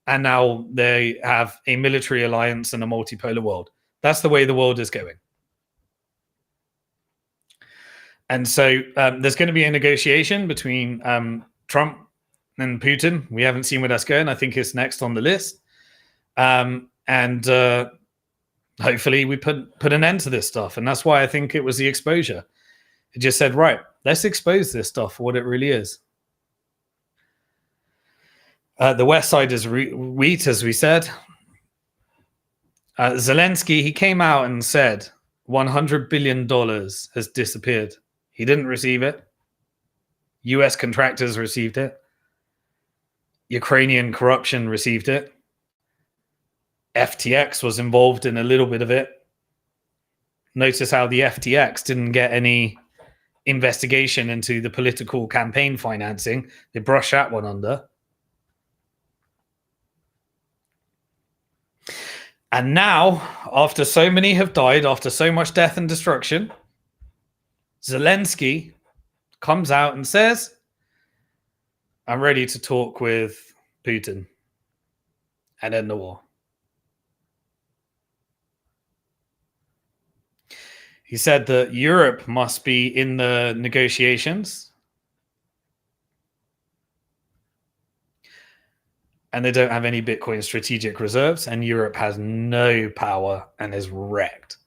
And now they have a military alliance and a multipolar world. That's the way the world is going. And so there's going to be a negotiation between Trump and Putin. We haven't seen where that's going. I think it's next on the list. And hopefully we put an end to this stuff. And that's why I think it was the exposure. It just said, right, let's expose this stuff for what it really is. The West Side is wheat, as we said. Zelensky, he came out and said $100 billion has disappeared. He didn't receive it. US contractors received it. Ukrainian corruption received it. FTX was involved in a little bit of it. Notice how the FTX didn't get any investigation into the political campaign financing. They brushed that one under. And now, after so many have died, after so much death and destruction, Zelensky comes out and says, I'm ready to talk with Putin and end the war. He said that Europe must be in the negotiations, and they don't have any Bitcoin strategic reserves, and Europe has no power and is wrecked.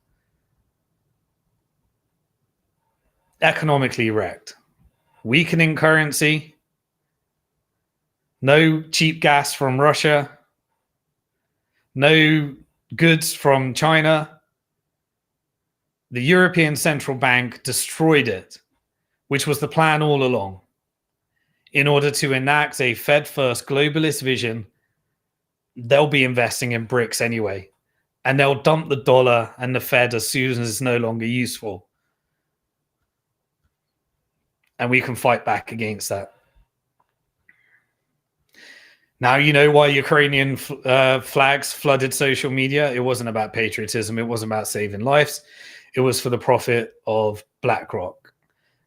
Economically wrecked. Weakening currency, no cheap gas from Russia, no goods from China. The European Central Bank destroyed it, which was the plan all along, in order to enact a Fed-first globalist vision. They'll be investing in BRICS anyway, and they'll dump the dollar and the Fed as soon as it's no longer useful. And we can fight back against that. Now you know why Ukrainian flags flooded social media. It wasn't about patriotism. It wasn't about saving lives. It was for the profit of BlackRock.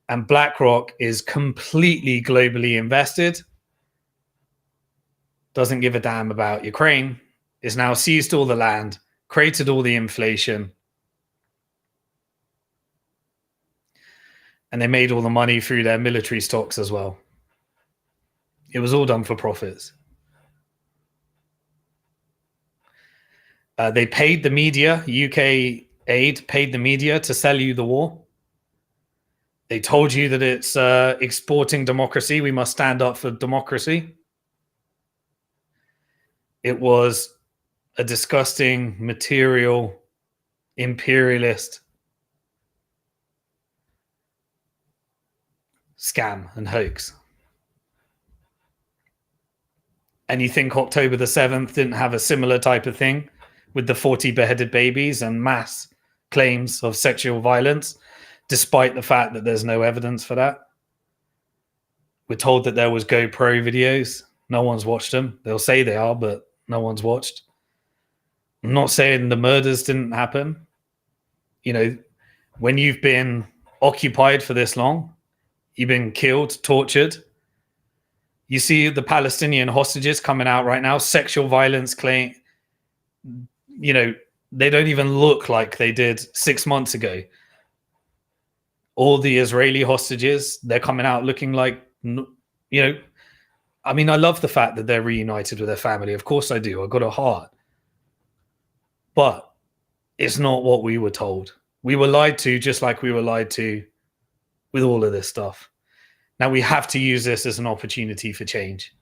And BlackRock is completely globally invested. Doesn't give a damn about Ukraine. Is now seized all the land, created all the inflation. And they made all the money through their military stocks as well. It was all done for profits. They paid the media, UK aid paid the media to sell you the war. They told you that it's exporting democracy. We must stand up for democracy. It was a disgusting, material, imperialist scam and hoax. And you think October the 7th didn't have a similar type of thing with the 40 beheaded babies and mass claims of sexual violence, despite the fact that there's no evidence for that? We're told that there was GoPro videos. No one's watched them. They'll say they are, but no one's watched. I'm not saying the murders didn't happen. You know, when you've been occupied for this long, you've been killed, tortured. You see the Palestinian hostages coming out right now, sexual violence claim. You know, they don't even look like they did 6 months ago. All the Israeli hostages, they're coming out looking like, you know, I mean, I love the fact that they're reunited with their family. Of course I do. I've got a heart. But it's not what we were told. We were lied to, just like we were lied to with all of this stuff. Now we have to use this as an opportunity for change.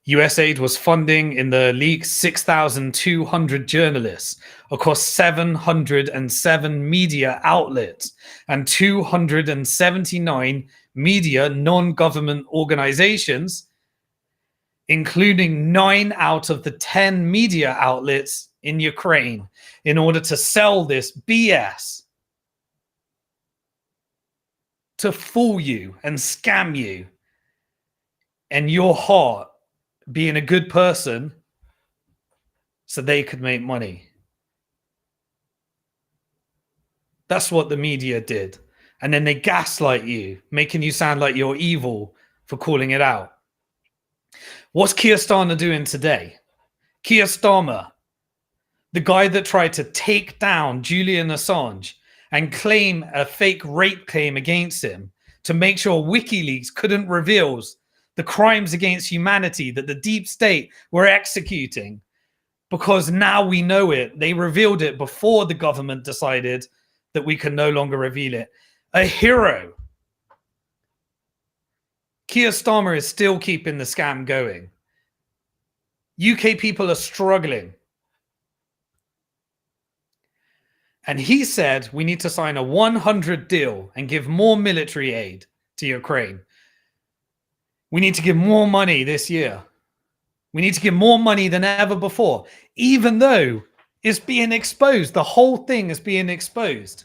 USAID was funding in the leaks 6,200 journalists across 707 media outlets and 279 media non-government organizations, including 9 out of the 10 media outlets in Ukraine, in order to sell this BS, to fool you and scam you, and your heart being a good person so they could make money. That's what the media did. And then they gaslight you, making you sound like you're evil for calling it out. What's Keir Starmer doing today? Keir Starmer, the guy that tried to take down Julian Assange and claim a fake rape claim against him to make sure WikiLeaks couldn't reveal the crimes against humanity that the deep state were executing, because now we know it. They revealed it before the government decided that we can no longer reveal it. A hero. Keir Starmer is still keeping the scam going. UK people are struggling. And he said we need to sign a 100 deal and give more military aid to Ukraine. We need to give more money this year. We need to give more money than ever before, even though is being exposed. The whole thing is being exposed.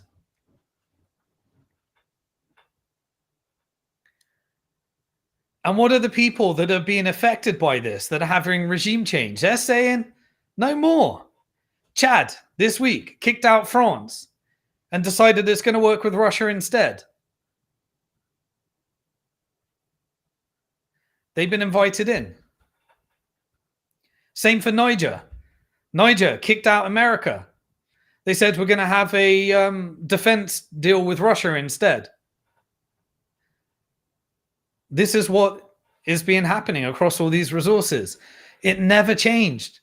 And what are the people that are being affected by this, that are having regime change? They're saying no more. Chad, this week, kicked out France and decided it's going to work with Russia instead. They've been invited in. Same for Niger. Niger kicked out America. They said we're going to have a defense deal with Russia instead. This is what is being happening across all these resources. It never changed.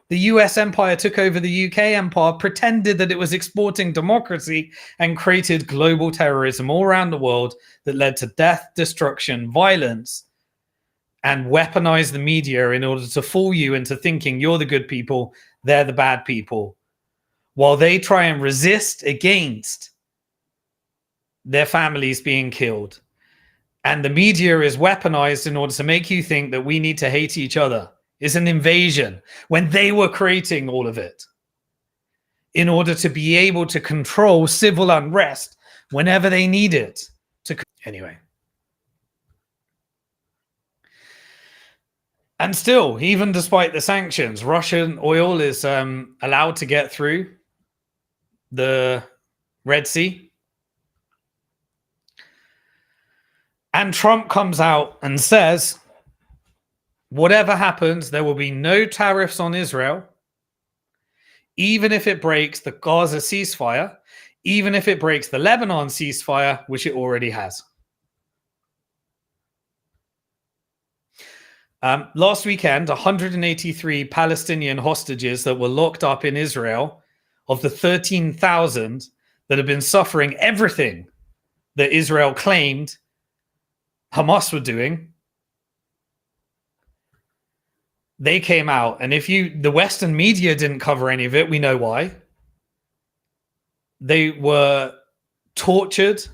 The US empire took over the UK empire, pretended that it was exporting democracy, and created global terrorism all around the world that led to death, destruction, violence, and weaponized the media in order to fool you into thinking you're the good people, they're the bad people, while they try and resist against their families being killed. And the media is weaponized in order to make you think that we need to hate each other. It's an invasion when they were creating all of it in order to be able to control civil unrest whenever they need it. Anyway. And still, even despite the sanctions, Russian oil is allowed to get through the Red Sea. And Trump comes out and says, whatever happens, there will be no tariffs on Israel, even if it breaks the Gaza ceasefire, even if it breaks the Lebanon ceasefire, which it already has. Last weekend, 183 Palestinian hostages that were locked up in Israel, of the 13,000 that have been suffering everything that Israel claimed Hamas were doing, they came out. And if the Western media didn't cover any of it, we know why. They were tortured,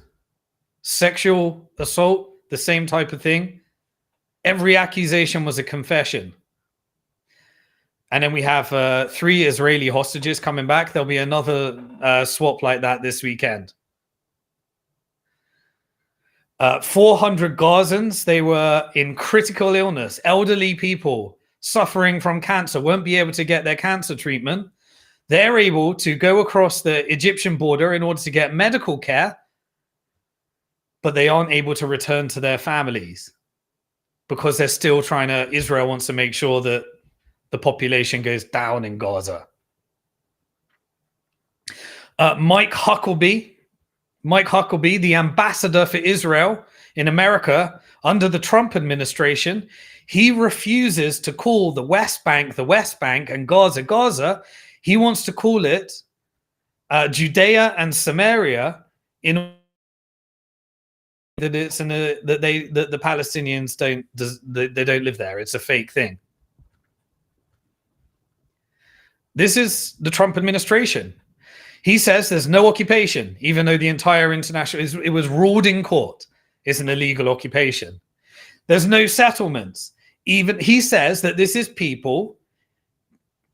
sexual assault, the same type of thing. Every accusation was a confession. And then we have 3 Israeli hostages coming back. There'll be another swap like that this weekend. 400 Gazans, they were in critical illness. Elderly people suffering from cancer won't be able to get their cancer treatment. They're able to go across the Egyptian border in order to get medical care, but they aren't able to return to their families because they're still Israel wants to make sure that the population goes down in Gaza. Mike Huckabee, the ambassador for Israel in America under the Trump administration, he refuses to call the West Bank, and Gaza. He wants to call it Judea and Samaria in that it's that the Palestinians don't live there. It's a fake thing. This is the Trump administration. He says there's no occupation, even though the entire international, it was ruled in court, it's an illegal occupation. There's no settlements. Even he says that this is people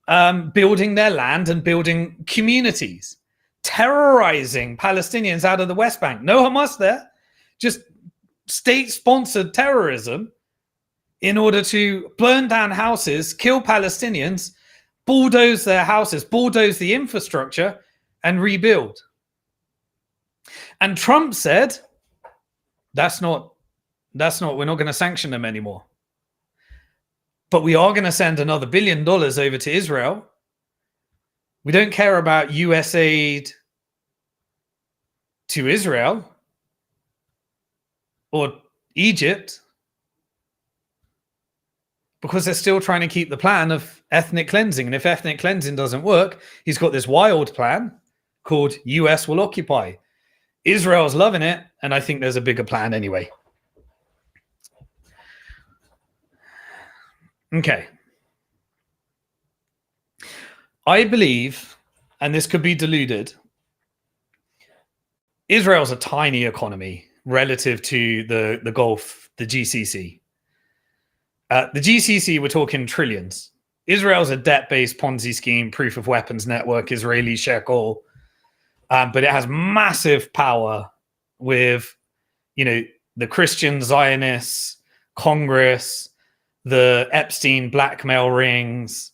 building their land and building communities, terrorizing Palestinians out of the West Bank. No Hamas there, just state-sponsored terrorism in order to burn down houses, kill Palestinians, bulldoze their houses, bulldoze the infrastructure, and rebuild. And Trump said, we're not going to sanction them anymore. But we are going to send another $1 billion over to Israel. We don't care about US aid to Israel or Egypt because they're still trying to keep the plan of ethnic cleansing. And if ethnic cleansing doesn't work, he's got this wild plan called US will occupy. Israel's loving it, and I think there's a bigger plan anyway. Okay. I believe, and this could be deluded, Israel's a tiny economy relative to the Gulf, the GCC. The GCC, we're talking trillions. Israel's a debt-based Ponzi scheme, proof of weapons network, Israeli shekel, but it has massive power with, the Christian Zionists, Congress, the Epstein blackmail rings,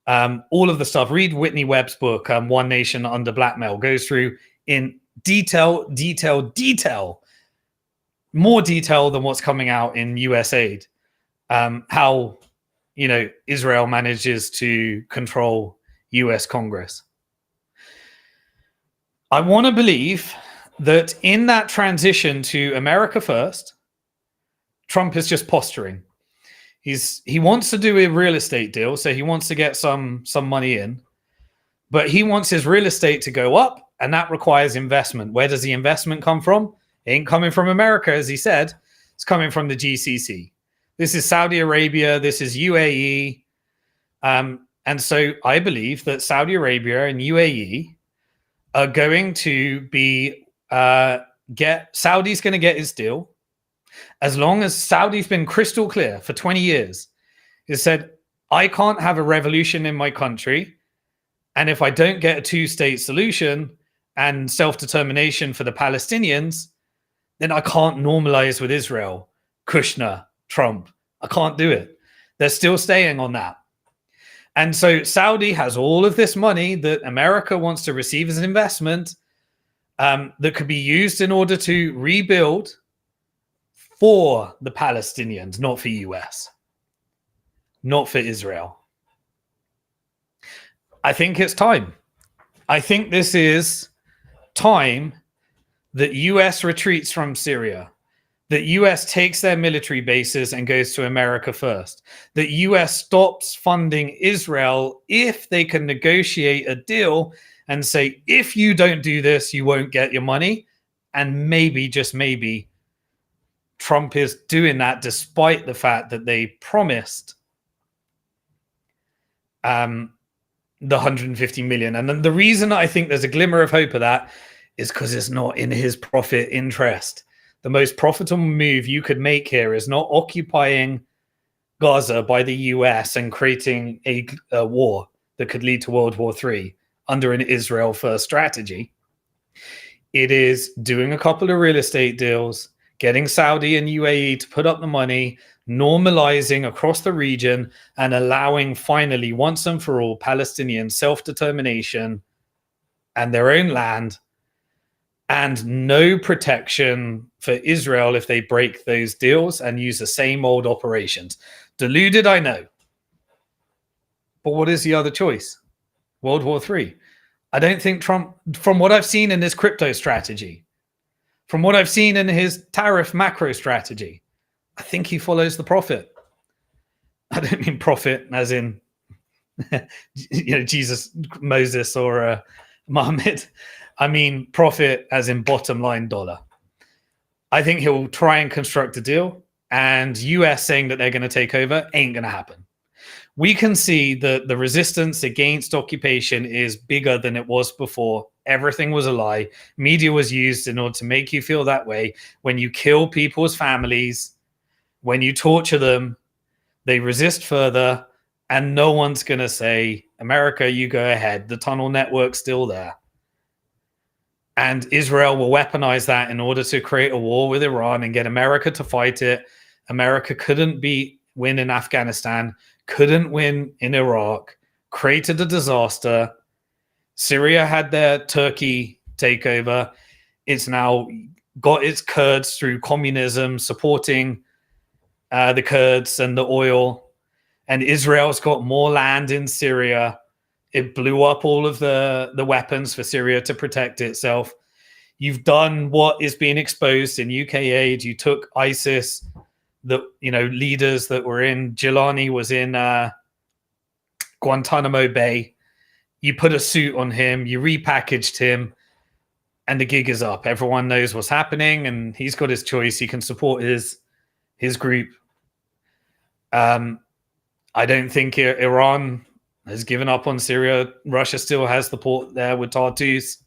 all of the stuff. Read Whitney Webb's book, One Nation Under Blackmail, goes through in detail, more detail than what's coming out in US aid, how, Israel manages to control US Congress. I want to believe that in that transition to America first, Trump is just posturing. He wants to do a real estate deal, so he wants to get some money in, but he wants his real estate to go up, and that requires investment. Where does the investment come from? It ain't coming from America, as he said. It's coming from the GCC. This is Saudi Arabia. This is UAE. And so I believe that Saudi Arabia and UAE are going to be Saudi's going to get his deal. As long as Saudi's been crystal clear for 20 years, he said, I can't have a revolution in my country. And if I don't get a two-state solution and self-determination for the Palestinians, then I can't normalize with Israel, Kushner, Trump. I can't do it. They're still staying on that. And so Saudi has all of this money that America wants to receive as an investment, that could be used in order to rebuild for the Palestinians, not for US, not for Israel. I think it's time. I think this is time that US retreats from Syria, that US takes their military bases and goes to America first, that US stops funding Israel if they can negotiate a deal and say, if you don't do this, you won't get your money. And maybe, just maybe, Trump is doing that despite the fact that they promised the 150 million. And then the reason I think there's a glimmer of hope of that is because it's not in his profit interest. The most profitable move you could make here is not occupying Gaza by the US and creating a war that could lead to World War III under an Israel first strategy. It is doing a couple of real estate deals, getting Saudi and UAE to put up the money, normalizing across the region, and allowing finally, once and for all, Palestinian self-determination and their own land, and no protection for Israel if they break those deals and use the same old operations. Deluded, I know. But what is the other choice? World War III. I don't think Trump, from what I've seen in his crypto strategy, from what I've seen in his tariff macro strategy, I think he follows the prophet. I don't mean prophet as in Jesus, Moses, or Muhammad. I mean profit as in bottom line dollar. I think he'll try and construct a deal, and US saying that they're going to take over ain't going to happen. We can see that the resistance against occupation is bigger than it was before. Everything was a lie. Media was used in order to make you feel that way. When you kill people's families, when you torture them, they resist further, and no one's going to say, America, you go ahead. The tunnel network's still there. And Israel will weaponize that in order to create a war with Iran and get America to fight it. America couldn't win in Afghanistan, couldn't win in Iraq, created a disaster. Syria had their Turkey takeover. It's now got its Kurds through communism, supporting the Kurds and the oil. And Israel's got more land in Syria. It blew up all of the weapons for Syria to protect itself. You've done what is being exposed in UK aid. You took ISIS, leaders that were in, Gilani was in Guantanamo Bay. You put a suit on him, you repackaged him, and the gig is up. Everyone knows what's happening, and he's got his choice. He can support his group. I don't think Iran has given up on Syria. Russia still has the port there with Tartus.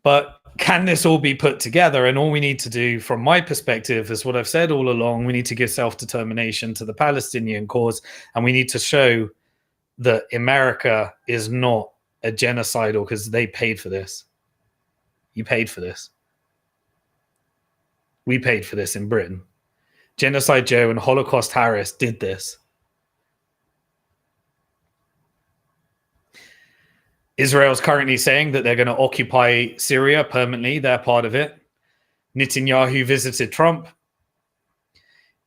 But can this all be put together? And all we need to do, from my perspective, is what I've said all along. We need to give self-determination to the Palestinian cause, and we need to show that America is not a genocidal, because they paid for this. You paid for this. We paid for this in Britain. Genocide Joe and Holocaust Harris did this. Israel's currently saying that they're going to occupy Syria permanently. They're part of it. Netanyahu visited Trump.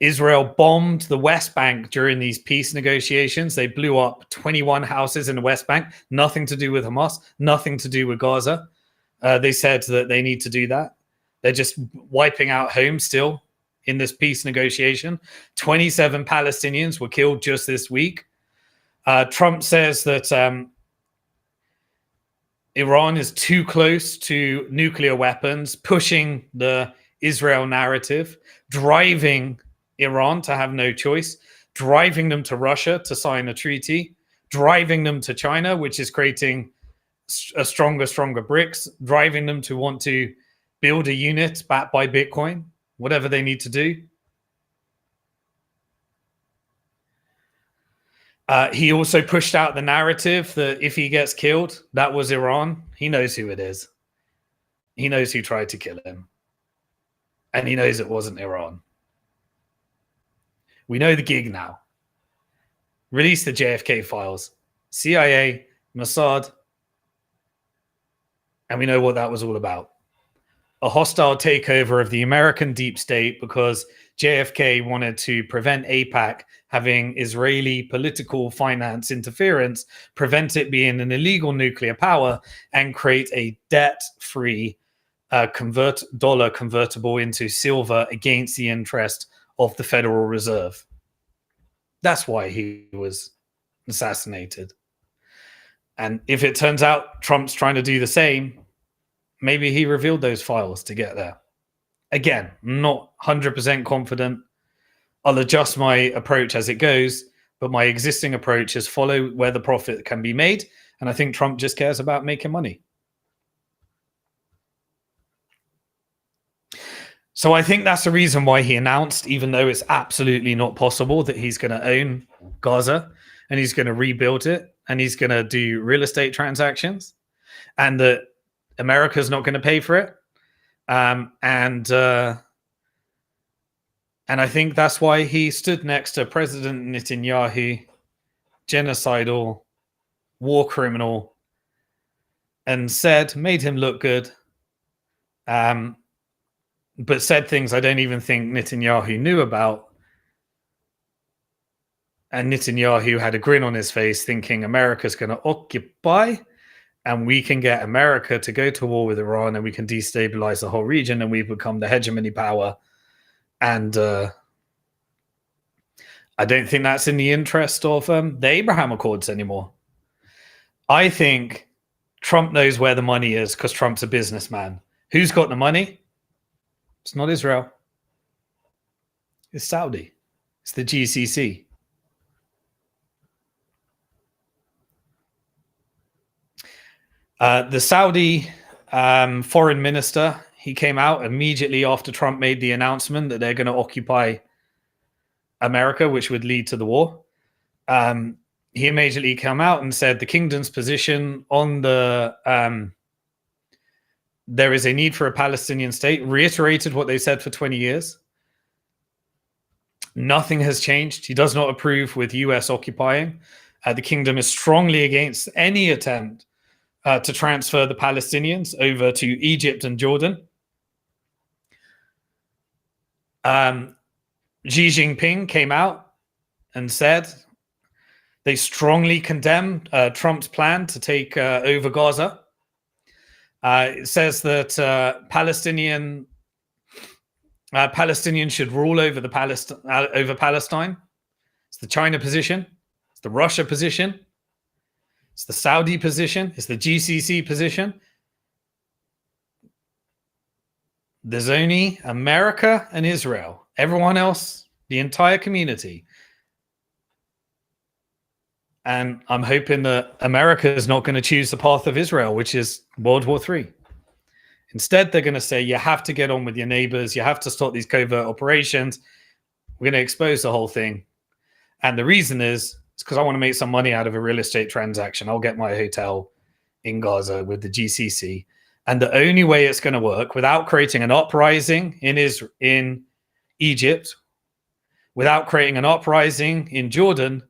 Israel bombed the West Bank during these peace negotiations. They blew up 21 houses in the West Bank. Nothing to do with Hamas. Nothing to do with Gaza. They said that they need to do that. They're just wiping out homes still in this peace negotiation. 27 Palestinians were killed just this week. Trump says that Iran is too close to nuclear weapons, pushing the Israel narrative, driving Iran to have no choice, driving them to Russia to sign a treaty, driving them to China, which is creating a stronger BRICS, driving them to want to build a unit backed by Bitcoin, whatever they need to do. He also pushed out the narrative that if he gets killed, that was Iran. He knows who it is. He knows who tried to kill him. And he knows it wasn't Iran. We know the gig now. Release the JFK files. CIA, Mossad. And we know what that was all about. A hostile takeover of the American deep state because JFK wanted to prevent AIPAC having Israeli political finance interference, prevent it being an illegal nuclear power, and create a debt-free dollar convertible into silver against the interest of the Federal Reserve. That's why he was assassinated. And if it turns out Trump's trying to do the same, maybe he revealed those files to get there. Again, not 100% confident. I'll adjust my approach as it goes, but my existing approach is follow where the profit can be made. And I think Trump just cares about making money. So I think that's the reason why he announced, even though it's absolutely not possible, that he's going to own Gaza and he's going to rebuild it and he's going to do real estate transactions, and that America's not going to pay for it. And I think that's why he stood next to President Netanyahu, genocidal, war criminal, and made him look good, but said things I don't even think Netanyahu knew about. And Netanyahu had a grin on his face thinking America's going to occupy and we can get America to go to war with Iran and we can destabilize the whole region and we become the hegemony power. And I don't think that's in the interest of the Abraham Accords anymore. I think Trump knows where the money is because Trump's a businessman. Who's got the money? It's not Israel. It's Saudi. It's the GCC. The Saudi foreign minister, he came out immediately after Trump made the announcement that they're going to occupy America, which would lead to the war. He immediately came out and said the kingdom's position on the there is a need for a Palestinian state, reiterated what they said for 20 years. Nothing has changed. He does not approve with US occupying. The kingdom is strongly against any attempt to transfer the Palestinians over to Egypt and Jordan. Xi Jinping came out and said they strongly condemn Trump's plan to take over Gaza. It says that Palestinians should rule over over Palestine. It's the China position. It's the Russia position. It's the Saudi position. It's the GCC position. There's only America and Israel. Everyone else, the entire community. And I'm hoping that America is not going to choose the path of Israel, which is World War III. Instead, they're going to say, you have to get on with your neighbors. You have to stop these covert operations. We're going to expose the whole thing. And the reason is because I want to make some money out of a real estate transaction. I'll get my hotel in Gaza with the GCC. And the only way it's going to work without creating an uprising in Egypt, without creating an uprising in Jordan,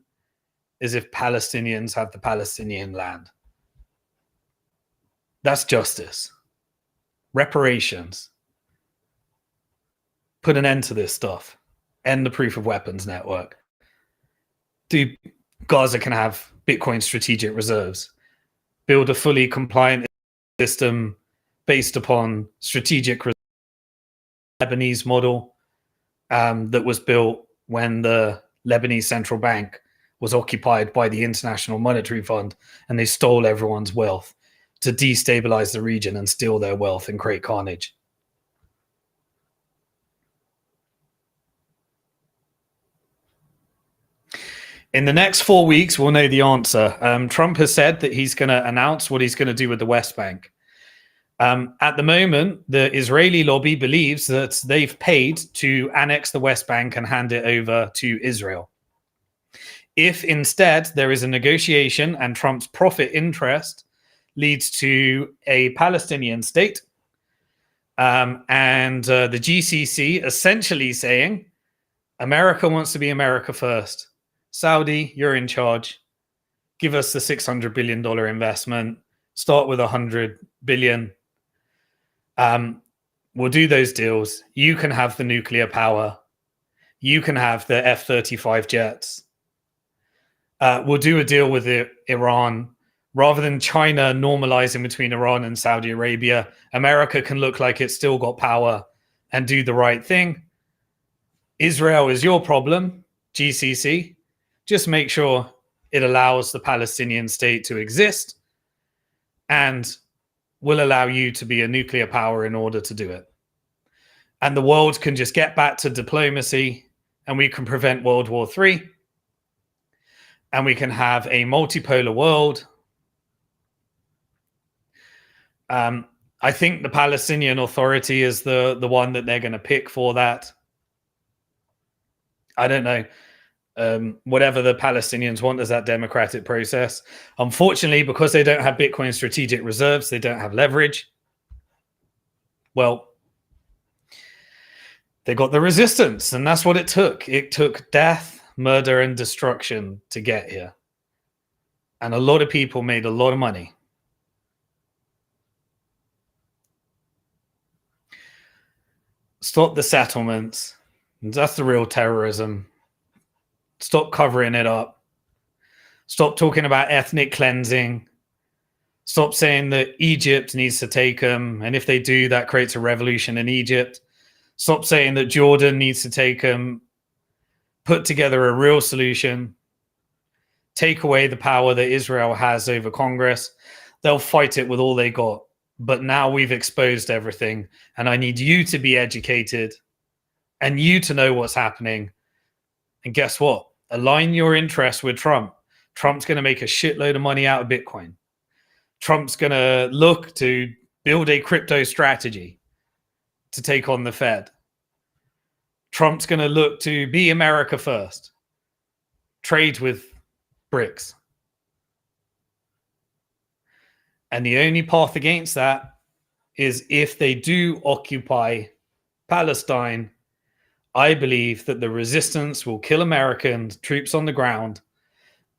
is if Palestinians have the Palestinian land. That's justice. Reparations. Put an end to this stuff. End the proof of weapons network. Gaza can have Bitcoin strategic reserves. Build a fully compliant system based upon strategic Lebanese model that was built when the Lebanese central bank was occupied by the International Monetary Fund, and they stole everyone's wealth to destabilize the region and steal their wealth and create carnage. In the next 4 weeks, we'll know the answer. Trump has said that he's going to announce what he's going to do with the West Bank. At the moment, the Israeli lobby believes that they've paid to annex the West Bank and hand it over to Israel. If instead there is a negotiation and Trump's profit interest leads to a Palestinian state, and the GCC essentially saying, America wants to be America first. Saudi, you're in charge. Give us the $600 billion investment. Start with $100 billion. We'll do those deals. You can have the nuclear power. You can have the F-35 jets. We'll do a deal with Iran. Rather than China normalizing between Iran and Saudi Arabia, America can look like it's still got power and do the right thing. Israel is your problem, GCC. Just make sure it allows the Palestinian state to exist and will allow you to be a nuclear power in order to do it. And the world can just get back to diplomacy, and we can prevent World War III, and we can have a multipolar world. I think the Palestinian Authority is the one that they're going to pick for that. I don't know. Whatever the Palestinians want as that democratic process. Unfortunately, because they don't have Bitcoin strategic reserves, they don't have leverage. Well, they got the resistance, and that's what it took. It took death, murder, and destruction to get here. And a lot of people made a lot of money. Stop the settlements. That's the real terrorism. Stop covering it up. Stop talking about ethnic cleansing. Stop saying that Egypt needs to take them, and if they do, that creates a revolution in Egypt. Stop saying that Jordan needs to take them. Put together a real solution. Take away the power that Israel has over Congress. They'll fight it with all they got. But now we've exposed everything, and I need you to be educated and you to know what's happening. And guess what? Align your interests with Trump. Trump's going to make a shitload of money out of Bitcoin. Trump's going to look to build a crypto strategy to take on the Fed. Trump's going to look to be America first. Trade with BRICS. And the only path against that is if they do occupy Palestine, I believe that the resistance will kill American troops on the ground,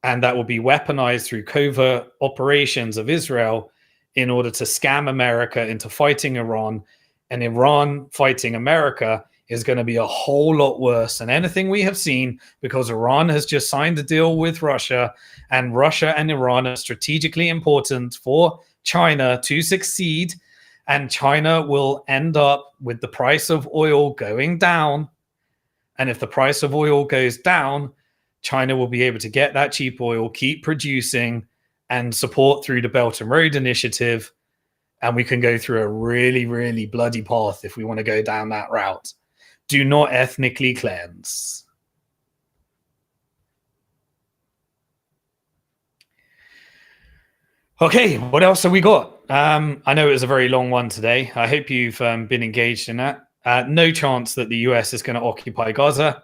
and that will be weaponized through covert operations of Israel in order to scam America into fighting Iran. And Iran fighting America is going to be a whole lot worse than anything we have seen, because Iran has just signed a deal with Russia, and Russia and Iran are strategically important for China to succeed. And China will end up with the price of oil going down. And if the price of oil goes down, China will be able to get that cheap oil, keep producing, and support through the Belt and Road Initiative. And we can go through a really, really bloody path if we want to go down that route. Do not ethnically cleanse. Okay, what else have we got? I know it was a very long one today. I hope you've been engaged in that. No chance that the US is going to occupy Gaza.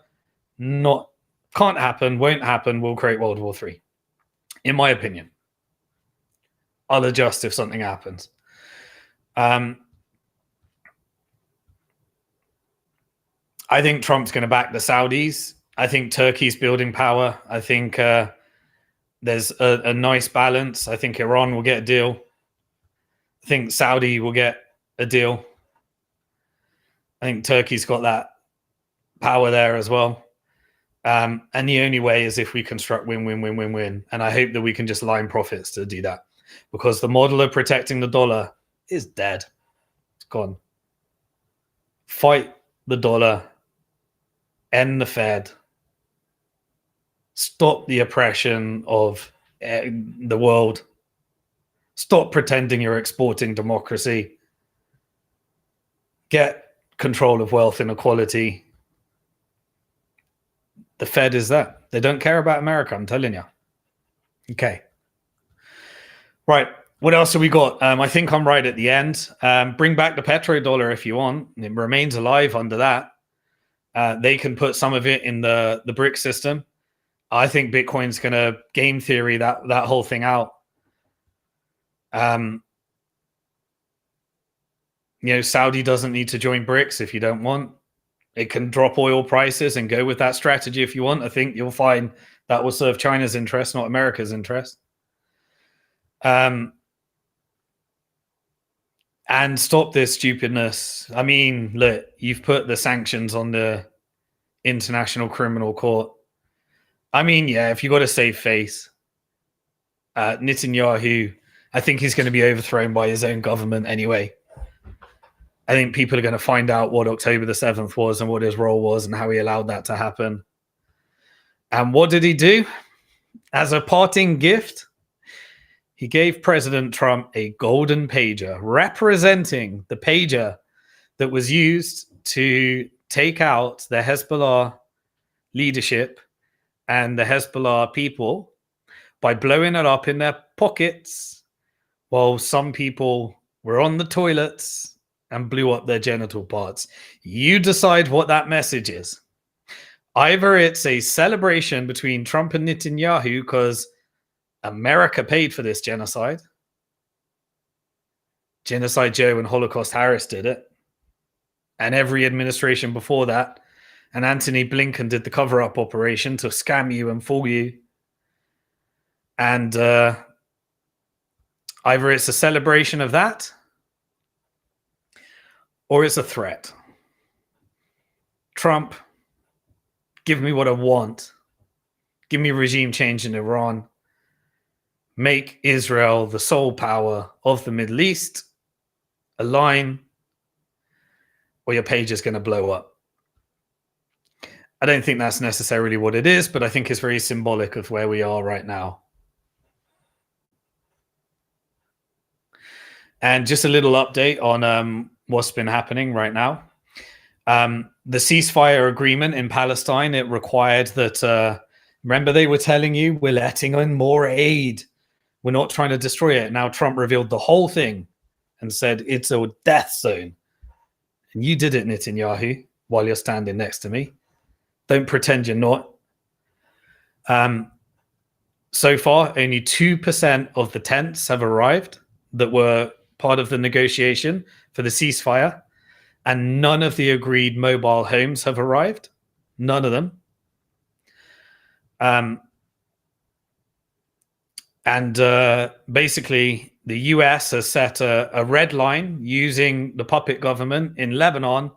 Can't happen, won't happen, will create World War III. In my opinion. I'll adjust if something happens. I think Trump's going to back the Saudis. I think Turkey's building power. I think there's a nice balance. I think Iran will get a deal. I think Saudi will get a deal. I think Turkey's got that power there as well. And the only way is if we construct win-win-win-win-win. And I hope that we can just line profits to do that. Because the model of protecting the dollar is dead. It's gone. Fight the dollar. End the Fed. Stop the oppression of the world. Stop pretending you're exporting democracy. Get control of wealth inequality. The Fed is that. They don't care about America, I'm telling you. Okay. Right. What else have we got? I think I'm right at the end. Bring back the petrodollar if you want. It remains alive under that. They can put some of it in the BRIC system. I think Bitcoin's going to game theory that whole thing out. Saudi doesn't need to join BRICS if you don't want. It can drop oil prices and go with that strategy if you want. I think you'll find that will serve China's interest, not America's interest. And stop this stupidness. I mean, look, you've put the sanctions on the International Criminal Court. I mean, yeah, if you got to save face, Netanyahu, I think he's going to be overthrown by his own government anyway. I think people are going to find out what October the 7th was and what his role was and how he allowed that to happen. And what did he do? As a parting gift, he gave President Trump a golden pager representing the pager that was used to take out the Hezbollah leadership and the Hezbollah people by blowing it up in their pockets while some people were on the toilets and blew up their genital parts. You decide what that message is. Either it's a celebration between Trump and Netanyahu because America paid for this genocide. Genocide Joe and Holocaust Harris did it. And every administration before that. And Anthony Blinken did the cover-up operation to scam you and fool you. And either it's a celebration of that or it's a threat. Trump, give me what I want. Give me regime change in Iran. Make Israel the sole power of the Middle East. Align, or your page is going to blow up. I don't think that's necessarily what it is, but I think it's very symbolic of where we are right now. And just a little update on what's been happening right now. The ceasefire agreement in Palestine, it required that, remember they were telling you, we're letting in more aid. We're not trying to destroy it. Now Trump revealed the whole thing and said it's a death zone. And you did it, Netanyahu, while you're standing next to me. Don't pretend you're not. So far, only 2% of the tents have arrived that were part of the negotiation for the ceasefire. And none of the agreed mobile homes have arrived. None of them. Basically, the US has set a red line using the puppet government in Lebanon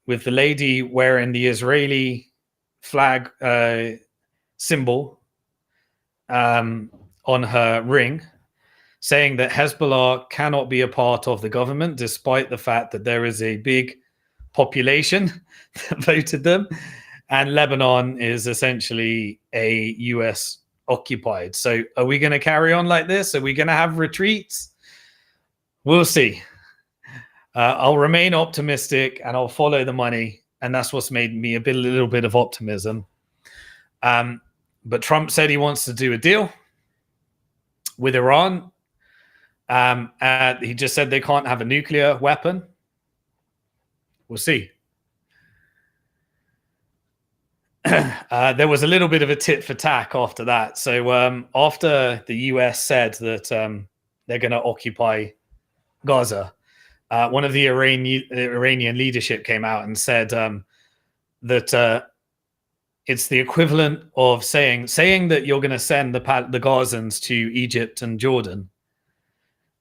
with the lady wearing the Israeli flag symbol on her ring, saying that Hezbollah cannot be a part of the government, despite the fact that there is a big population that voted them. And Lebanon is essentially a US occupied. So are we going to carry on like this? Are we going to have retreats? We'll see. I'll remain optimistic and I'll follow the money. And that's what's made me a little bit of optimism. But Trump said he wants to do a deal with Iran. And he just said they can't have a nuclear weapon. We'll see. There was a little bit of a tit for tat after that. So after the US said that they're going to occupy Gaza, one of the Iranian leadership came out and said that it's the equivalent of saying that you're going to send the Gazans to Egypt and Jordan,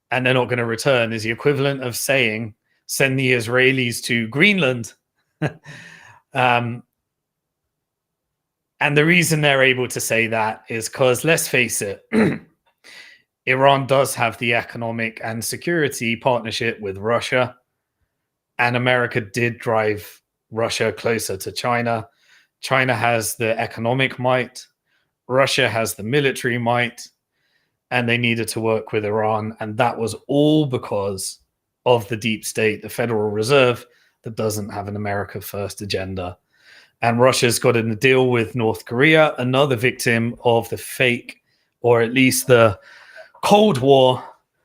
and they're not going to return, is the equivalent of saying send the Israelis to Greenland. And the reason they're able to say that is because, let's face it, Iran does have the economic and security partnership with Russia, and America did drive Russia closer to China. China has the economic might, Russia has the military might, and they needed to work with Iran. And that was all because of the deep state, the Federal Reserve, that doesn't have an America first agenda. And Russia's got in a deal with North Korea, another victim of the fake, or at least the Cold War,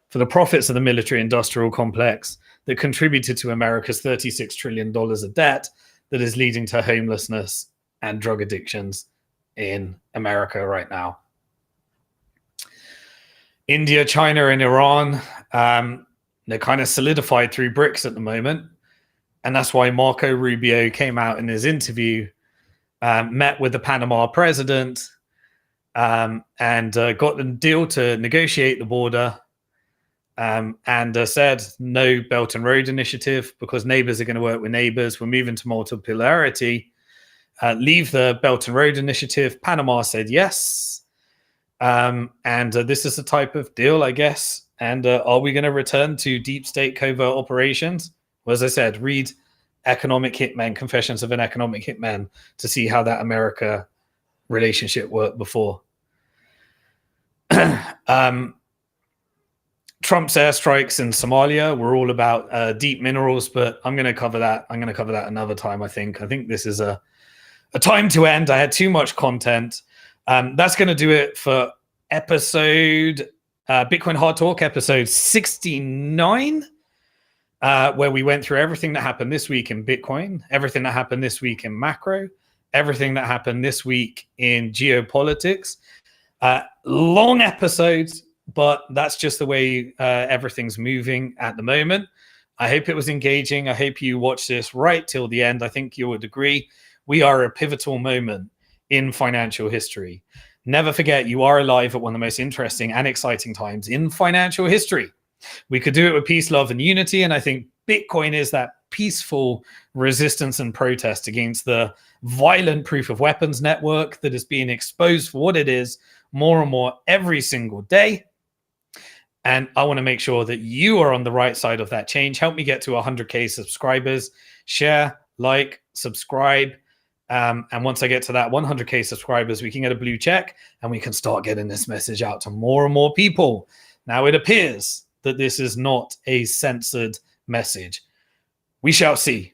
for the profits of the military-industrial complex that contributed to America's $36 trillion of debt that is leading to homelessness and drug addictions in America right now. India, China, and Iran, they're kind of solidified through BRICS at the moment. And that's why Marco Rubio came out in his interview, met with the Panama president, and got the deal to negotiate the border, and said no Belt and Road Initiative because neighbors are going to work with neighbors. We're moving to multipolarity. Leave the Belt and Road Initiative. Panama said yes. And this is the type of deal, I guess. And are we going to return to deep state covert operations? Well, as I said, read Economic Hitman, Confessions of an Economic Hitman, to see how that America relationship worked before. Trump's airstrikes in Somalia were all about deep minerals, but I'm going to cover that. I'm going to cover that another time, I think. I think this is a time to end. I had too much content. That's going to do it for episode Bitcoin Hard Talk, episode 69. Where we went through everything that happened this week in Bitcoin, everything that happened this week in macro, everything that happened this week in geopolitics. Long episodes, but that's just the way everything's moving at the moment. I hope it was engaging. I hope you watched this right till the end. I think you would agree. We are a pivotal moment in financial history. Never forget, you are alive at one of the most interesting and exciting times in financial history. We could do it with peace, love, and unity. And I think Bitcoin is that peaceful resistance and protest against the violent proof of weapons network that is being exposed for what it is more and more every single day. And I want to make sure that you are on the right side of that change. Help me get to 100K subscribers. Share, like, subscribe. And once I get to that 100K subscribers, we can get a blue check and we can start getting this message out to more and more people. Now, it appears that this is not a censored message. We shall see.